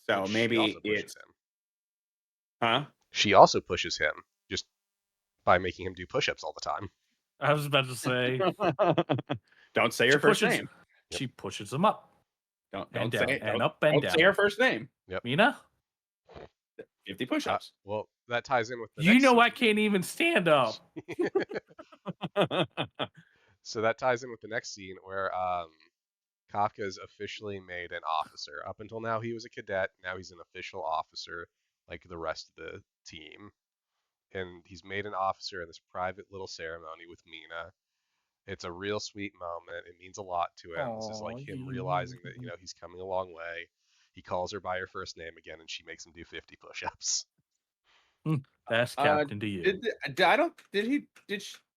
But So she also maybe pushes it's him. huh? She also pushes him just by making him do push-ups all the time. I was about to say Don't say she her first pushes name. Yep. she pushes them up Don't and don't say down it. and up and Don't say down. her first name. Yep. Mina, 50 push-ups. Well, that ties in with the you next know I scene. can't even stand up. So that ties in with the next scene where Kafka is officially made an officer. Up until now, he was a cadet. Now he's an official officer, like the rest of the team. And he's made an officer in this private little ceremony with Mina. It's a real sweet moment. It means a lot to him. This is like him realizing that, he's coming a long way. He calls her by her first name again, and she makes him do 50 push-ups. That's Captain to you.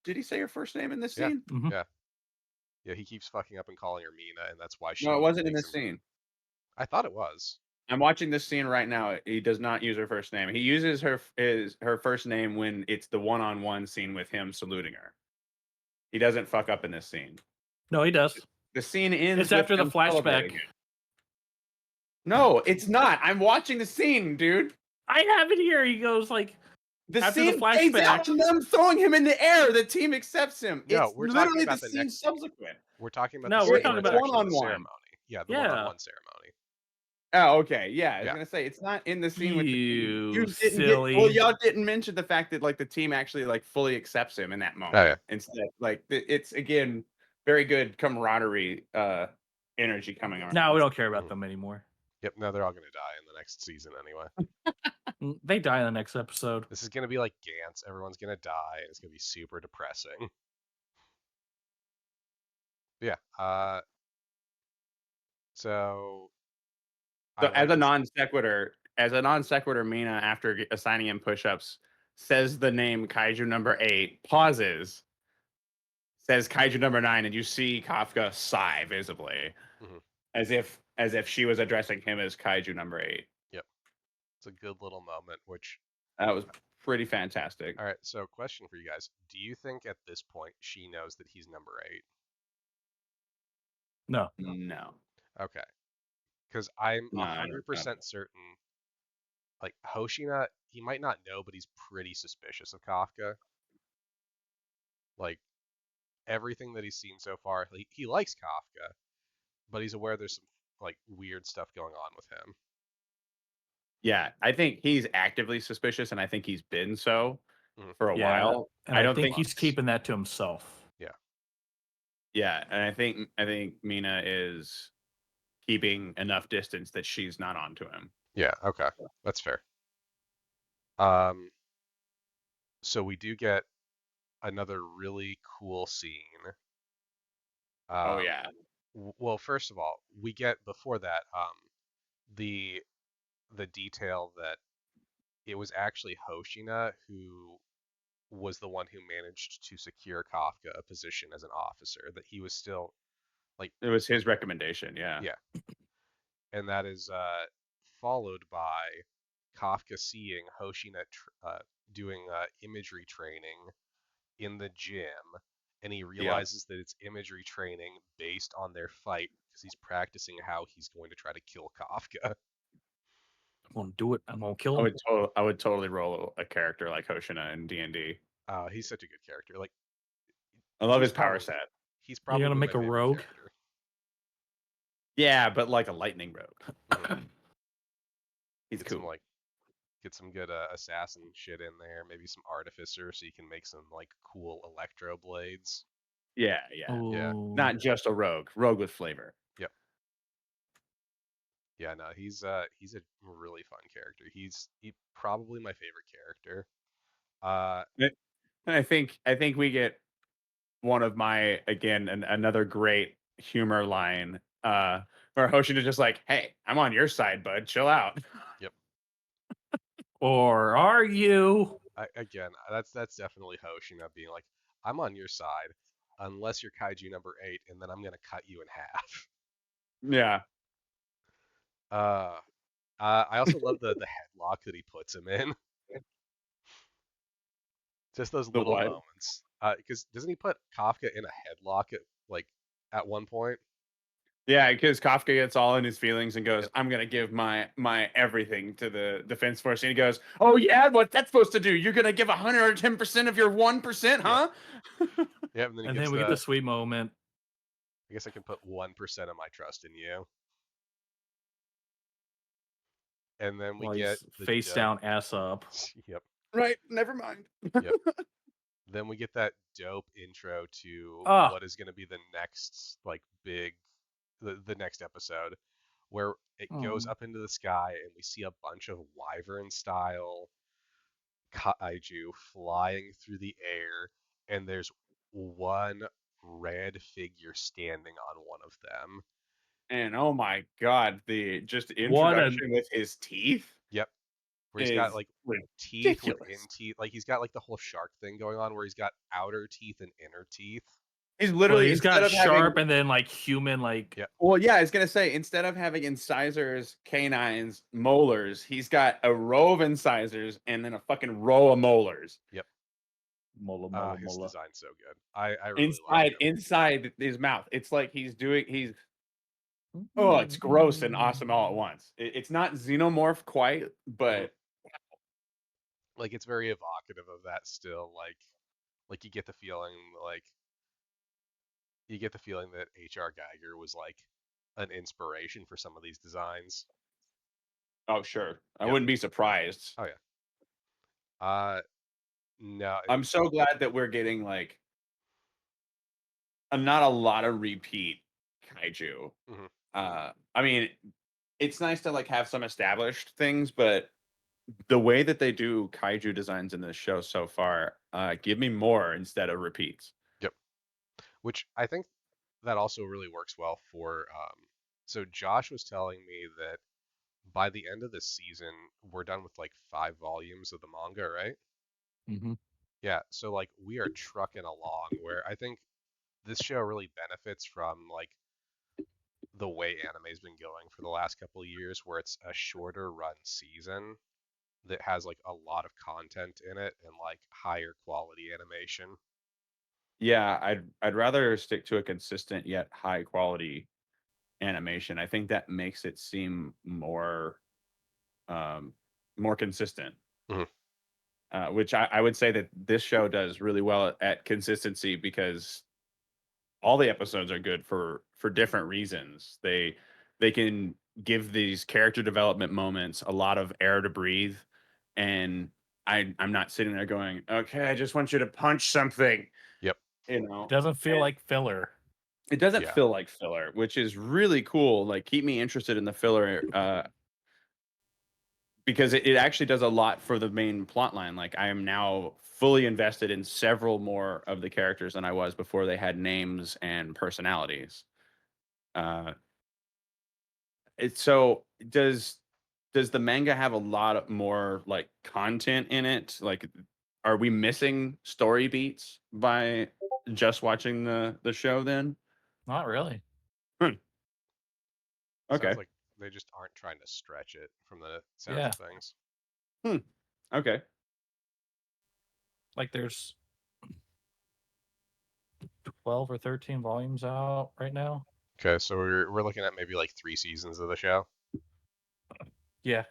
Did he say her first name in this Yeah, scene? Mhm. yeah. Yeah, he keeps fucking up and calling her Mina, and that's why she No, it wasn't in makes this him. scene. I thought it was. I'm watching this scene right now. He does not use her first name. He uses her first name when it's the one-on-one scene with him saluting her. He doesn't fuck up in this scene. No, he does. The scene ends It's with after the them flashback. celebrating it. No, it's not. I'm watching the scene, dude. I have it here. He goes like The after the scene fades out flashback. and them throwing him in the air. The team accepts him. No, It's we're talking literally the about the scene next scene. subsequent. We're talking about No, the we're scene talking where it's about actually the one-on-one. ceremony. Yeah, the Yeah. one-on-one ceremony. Oh, okay. Yeah, I was Yeah. gonna say it's not in the scene with the team. You Didn't silly. well, y'all didn't mention the fact that like the team actually like fully accepts him in that moment. yeah. Instead, like it's again very good camaraderie energy coming on. No, we don't care about Mhm. them anymore. Yep, no, they're all going to die in the next season anyway. They die in the next episode. This is going to be like Gantz. Everyone's going to die, and it's going to be super depressing. But yeah, so I So like this. as a non sequitur, Mina after assigning him push-ups says the name Kaiju number 8, pauses, says Kaiju number 9, and you see Kafka sigh visibly, Mhm. as if she was addressing him as Kaiju number 8. Yep, it's a good little moment, which... That was pretty fantastic. All right, so question for you guys. Do you think at this point she knows that he's number 8? No. No. Okay, because I'm No, I don't 100% certain, like, Hoshina, he might not know, but he's pretty suspicious of Kafka. Like, everything that he's seen so far, he likes Kafka, but he's aware there's some, like, weird stuff going on with him. Yeah, I think he's actively suspicious, and I think he's been so Mhm. for a while. And I I don't think think he's keeping that to himself. Yeah, and I think Mina is keeping enough distance that she's not onto him. Yeah, okay, that's fair. Um, so we do get another really cool scene. Oh yeah. Well, first of all, we get before that the detail that it was actually Hoshina who was the one who managed to secure Kafka a position as an officer, that he was still like, It was his recommendation, yeah. yeah, and that is followed by Kafka seeing Hoshina doing imagery training in the gym, and he realizes that it's imagery training based on their fight because he's practicing how he's going to try to kill Kafka. I'm gonna do it. I'm gonna kill him. I would totally roll a character like Hoshina in D&D. He's such a good character. Like, I love he's his power probably set. he's You gonna probably my make a favorite rogue? character. Yeah, but like a lightning rogue. Mhm. He's Get cool. some get some good assassin shit in there. Maybe some artificer, so you can make some like cool electro blades. Yeah. Yeah. Ooh. Not just a rogue. Rogue with flavor. Yep. Yeah, no, he's a really fun character. He's probably my favorite character. And I think we get one of my another great humor line where Hoshina just like, "Hey, I'm on your side, bud. Chill out." Yep. Or are you? Again, that's definitely Hoshina being like, I'm on your side, unless you're Kaiju number 8, and then I'm gonna cut you in half. Yeah. Uh, I also love the headlock that he puts him in. Just those The little what? moments. Because doesn't he put Kafka in a headlock at one point? Yeah, because Kafka gets all in his feelings and goes, Yep. "I'm gonna give my everything to the defense force." And he goes, "Oh yeah, what's that supposed to do? You're gonna give 110% of your 1%, Yep. huh?" Yep. And then he And gives then we get the the. sweet moment. I guess I can put 1% of my trust in you. And then we While get he's the face dope. down, ass up. Yep. Right. Never mind. Yep. Then we get that dope intro to Ah, what is going to be the next like big the next episode where it goes mm. up into the sky and we see a bunch of wyvern style kaiju flying through the air, and there's one red figure standing on one of them. And oh my god, the just What a introduction with his teeth Yep, where he's got is like teeth within ridiculous. teeth. Like he's got like the whole shark thing going on where he's got outer teeth and inner teeth. He's well, literally he's instead got of sharp having and then like human, like Yep, well, yeah, I was gonna say instead of having incisors, canines, molars, he's got a row of incisors and then a fucking row of molars. yep. mola mola His mola. design's so good. I really like Inside him. inside his mouth. It's like he's oh, it's gross and awesome all at Mm. once. It's not xenomorph quite, Mhm. but Like it's very evocative of that still. Like like you get the feeling that H.R. Geiger was like an inspiration for some of these designs. oh sure. I Yep. wouldn't be surprised. Oh yeah. Uh no. I'm so glad that we're getting like not a lot of repeat kaiju. Mhm. I mean, it's nice to like have some established things, but the way that they do kaiju designs in this show so far, give me more instead of repeats. Yep. Which I think that also really works well for so Josh was telling me that by the end of this season we're done with like 5 volumes of the manga, right? Mhm. Yeah, so like we are trucking along where I think this show really benefits from like the way anime's been going for the last couple of years where it's a shorter run season that has like a lot of content in it and like higher quality animation. Yeah, I'd rather stick to a consistent yet high quality animation. I think that makes it seem um, more consistent. Mhm. Which I would say that this show does really well at consistency because all the episodes are good for different reasons. They can give these character development moments a lot of air to breathe, and I'm not sitting there going, okay, I just want you to punch something, Yep. you It know. doesn't feel And like filler. it doesn't Yeah. feel like filler, which is really cool. Like keep me interested in the filler because it actually does a lot for the main plot line. Like I am now fully invested in several more of the characters than I was before they had names and personalities. Uh, it's so does the manga have a lot of more like content in it? Like, are we missing story beats by just watching the show? Then, Not really. hmm, Sounds okay, like they just aren't trying to stretch it from the sounds Yeah. of things. hmm, okay. Like there's 12 or 13 volumes out right now. Okay, so we're looking at maybe like 3 seasons of the show, Yeah.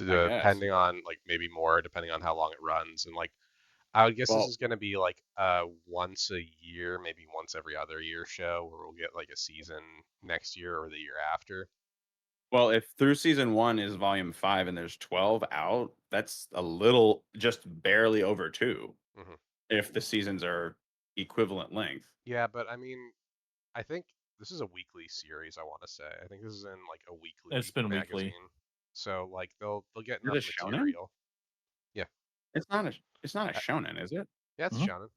I guess. depending on like maybe more depending on how long it runs. And like I would guess this Well, is going to be like a once a year, maybe once every other year show where we'll get like a season next year or the year after. well, if through season one is volume 5 and there's 12 out, that's a little, just barely over two. Hmm. If the seasons are equivalent length. Yeah, but I mean, I think this is a weekly series, I want to say. I think this is in like a It's weekly been weekly. magazine. So like they'll get Is it enough a shonen? material. Yeah. It's not a Uh, shonen, is it? yeah, it's Hmm. shonen.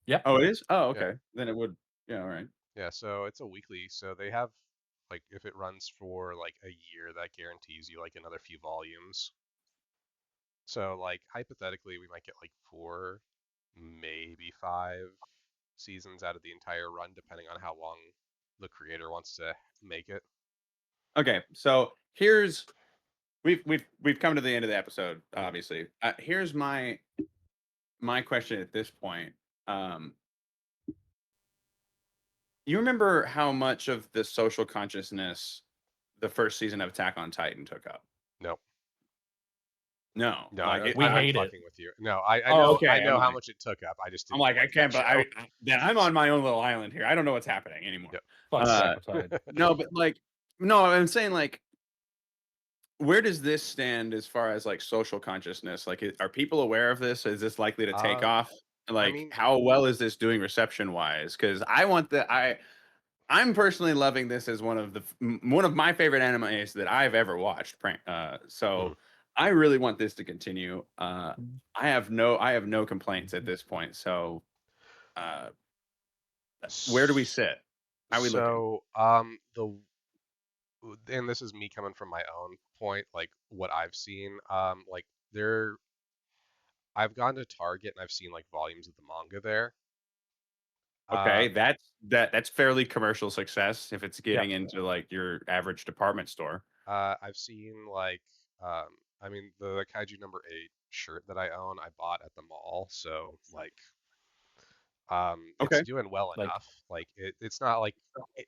Yep. Oh, it is? Oh, Yeah. okay. Then it would, yeah, all right. Yeah, so it's a weekly. So they have like if it runs for like a year, that guarantees you like another few volumes. So like hypothetically, we might get like 4, maybe 5 seasons out of the entire run, depending on how long the creator wants to make it. Okay, so here's we've come to the end of the episode. Mhm. Obviously, here's my question at this point. Um, you remember how much of the social consciousness the first season of Attack on Titan took up? No, No, no, like We I'm hate it. fucking with you. No, I oh, know okay. how much it took up. I just I'm didn't like, I like that can't, but show. then I'm on my own little island here. I don't know what's happening anymore. Yep. Fuck Uh, Attack on Titan. no, but like, no, I'm saying like, where does this stand as far as like social consciousness? Like, are people aware of this? Is this likely to take Um, off? I Like, mean, how well is this doing reception wise? Because I want I'm personally loving this as one of my favorite animes that I've ever watched. mhm. So I really want this to continue. I have no complaints at this point. So uh, where do we S- sit? How are we looking? So, and this is me coming from my own point, like what I've seen. Like there, I've gone to Target and I've seen like volumes of the manga there. Uh, Okay, that's fairly commercial success if it's Yeah. getting into like your average department store. I've seen like, um, I mean, the Kaiju number 8 shirt that I own, I bought at the mall. So like, it's Okay, doing well Like, enough. Like it's not like it,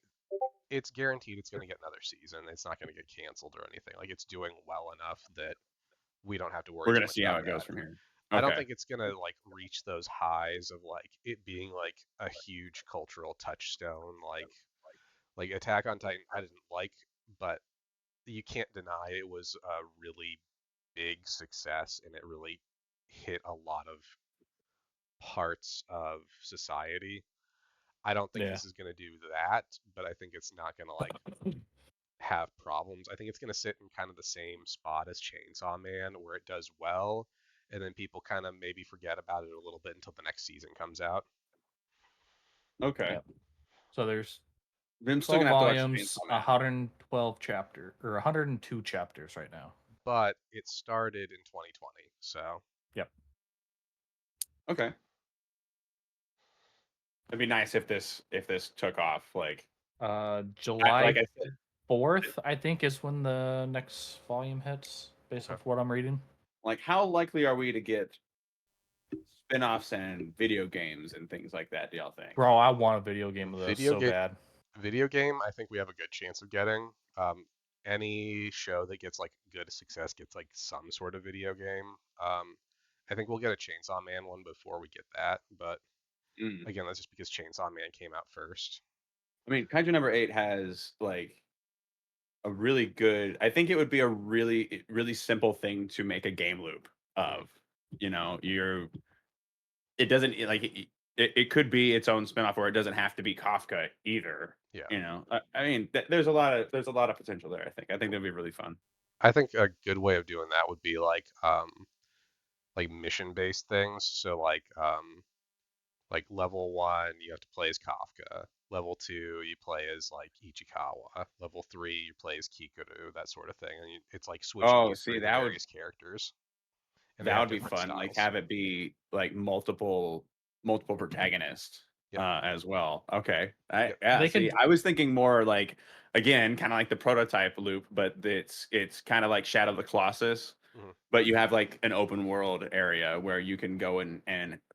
it's guaranteed it's going to get another season. It's not going to get canceled or anything. Like it's doing well enough that we don't have to worry we're too gonna much see how about it goes that. from here. I don't Okay, think it's gonna like reach those highs of like it being like a huge cultural touchstone like Attack on Titan I didn't like, but you can't deny it was a really big success and it really hit a lot of parts of society. I don't think yeah. this is gonna do that, but I think it's not gonna like have problems. I think it's gonna sit in kind of the same spot as Chainsaw Man where it does well and then people kind of maybe forget about it a little bit until the next season comes out. okay. Yeah. So there's I'm still 12 gonna have to watch volumes, Chainsaw Man. 112 chapter or 102 chapters right now. But it started in 2020, so Yep. Okay, it'd be nice if this took off. July Like I said, 4th, I think, is when the next volume hits, based okay. off what I'm reading. like how likely are we to get spin-offs and video games and things like that? Do y'all think? Bro, I want a video game of this Video so game, bad. video game. I think we have a good chance of getting. Any show that gets like good success gets like some sort of video game. I think we'll get a Chainsaw Man one before we get that, but Mm. again, that's just because Chainsaw Man came out first. I mean, Kaiju number 8 has like a really good. I think it would be a really simple thing to make a game loop Mhm. of. You're it doesn't it could be its own spinoff, or it doesn't have to be Kafka either. Yeah, I mean, there's a lot of potential there. I think that'd be really fun. I think a good way of doing that would be like mission based things. So like level 1 you have to play as Kafka. Level 2 you play as like Ichikawa. Level 3 you play as Kikuru, that sort of thing. And it's like switching Oh, you see, through the various characters, and they that have would be different fun. Like styles. have it be like multiple protagonists Yep. as well. Okay. I Yep. Yeah, They see, could I was thinking more like again, kind of like the prototype loop, but it's kind of like Shadow of the Colossus, Hmm. but you have like an open world area where you can go and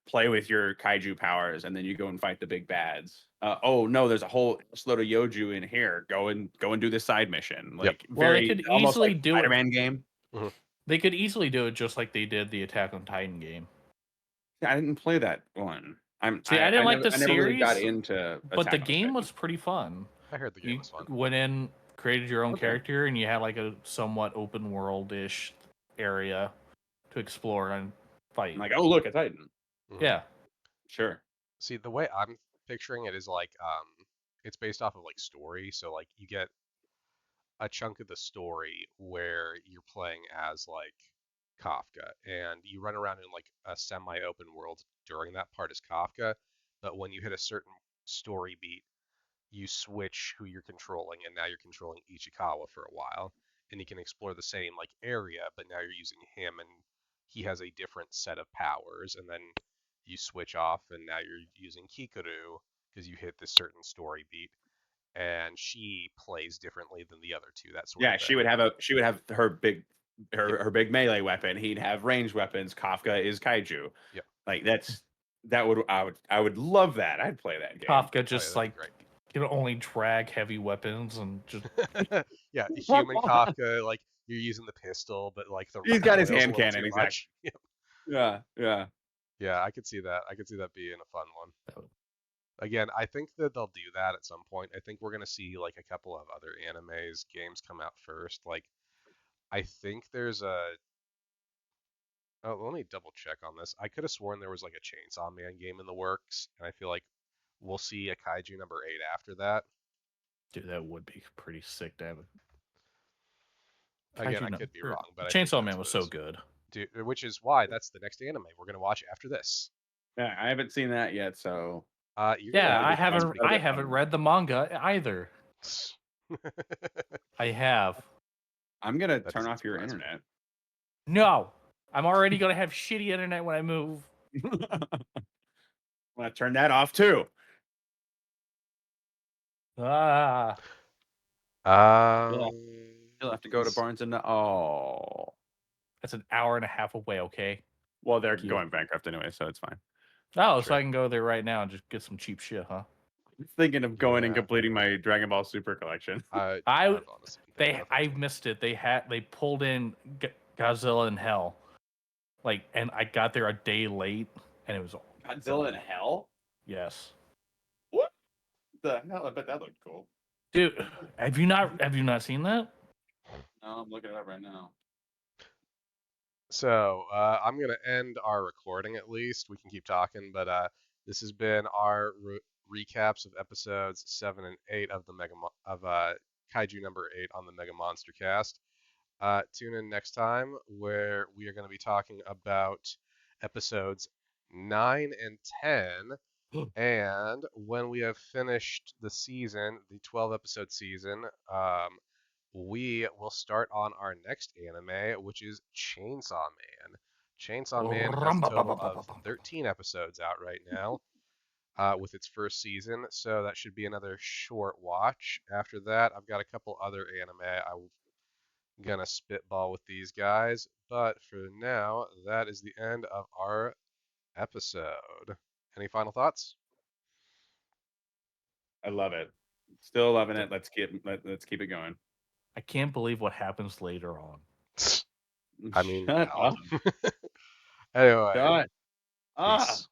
play with your kaiju powers and then you go and fight the big bads. Oh no, there's a whole load of yoju in here. Go and do this side mission. Yep. Like well, they very could almost easily like do it. Spider-Man game. Hmm. They could easily do it just like they did the Attack on Titan game. Yeah, I didn't play that one. See, I didn't like the I never really got series, into but the Attack on game Titan. was pretty fun. I heard the game You was fun. went in, created your own Okay. character, and you had like a somewhat open world-ish area to explore and I'm fight. like, oh look, a Titan. Hmm. Yeah, Sure. See, the way I'm picturing it is like it's based off of like story. So like you get a chunk of the story where you're playing as like Kafka and you run around in like a semi-open world during that part as Kafka, but when you hit a certain story beat, you switch who you're controlling and now you're controlling Ichikawa for a while and you can explore the same like area, but now you're using him and he has a different set of powers, and then you switch off, and now you're using Kikoru because you hit this certain story beat, and she plays differently than the other two, that sort of Yeah, thing. she would have her big Yep. her big melee weapon. He'd have ranged weapons. Kafka is Kaiju. Yep. Like I would love that. I'd play that game. Kafka Oh, yeah, just that'd like be great. can only drag heavy weapons and just Yeah, human Kafka, like you're using the pistol, but like the He's got his recoil's a hand little cannon, too exactly. much. Yep. Yeah. Yeah, I could see that. I could see that being a fun one. Again, I think that they'll do that at some point. I think we're gonna see like a couple of other animes games come out first. Like, I think there's a. Oh, let me double check on this. I could have sworn there was like a Chainsaw Man game in the works, and I feel like we'll see a Kaiju number 8 after that. dude, that would be pretty sick to have. Again, Kaiju I no- could be or wrong, but I think Chainsaw that's Man was what so it is. good. Dude, which is why that's the next anime we're gonna watch after this. Yeah, I haven't seen that yet, so You're gonna Yeah, like it. It's pretty I good. haven't read the manga either. I have. I'm gonna That turn doesn't off your surprise me. internet. No, I'm already gonna have shitty internet when I move. I'm gonna turn that off too. Ah, You'll have to go to Barnes and Oh, that's an hour and a half away. Okay. well, they're You. going bankrupt anyway, so it's fine. Oh, so Sure. I can go there right now and just get some cheap shit, huh? I'm thinking of going and Yeah. completing my Dragon Ball Super collection. I've I honestly been thinking about that I too. missed it. They pulled in Godzilla in Hell, like, and I got there a day late, and it was Godzilla in Hell? yes, What the hell? I bet that looked cool. dude. Have you not seen that? No, I'm looking it up right now. So I'm gonna end our recording at least. We can keep talking, but this has been our recaps of episodes 7 and 8 of the Kaiju number 8 on the Mega Monster Cast. Tune in next time where we are going to be talking about episodes 9 and 10. And when we have finished the season, the 12 episode season, we will start on our next anime, which is Chainsaw Man. Chainsaw Man has a total of 13 episodes out right now with its first season, so that should be another short watch. After that, I've got a couple other anime I'm gonna spitball with these guys, but for now, that is the end of our episode. Any final thoughts? I love it. Still loving it. Let's keep it going. I can't believe what happens later on. I mean, Shut well. up. Anyway, Shut up. peace.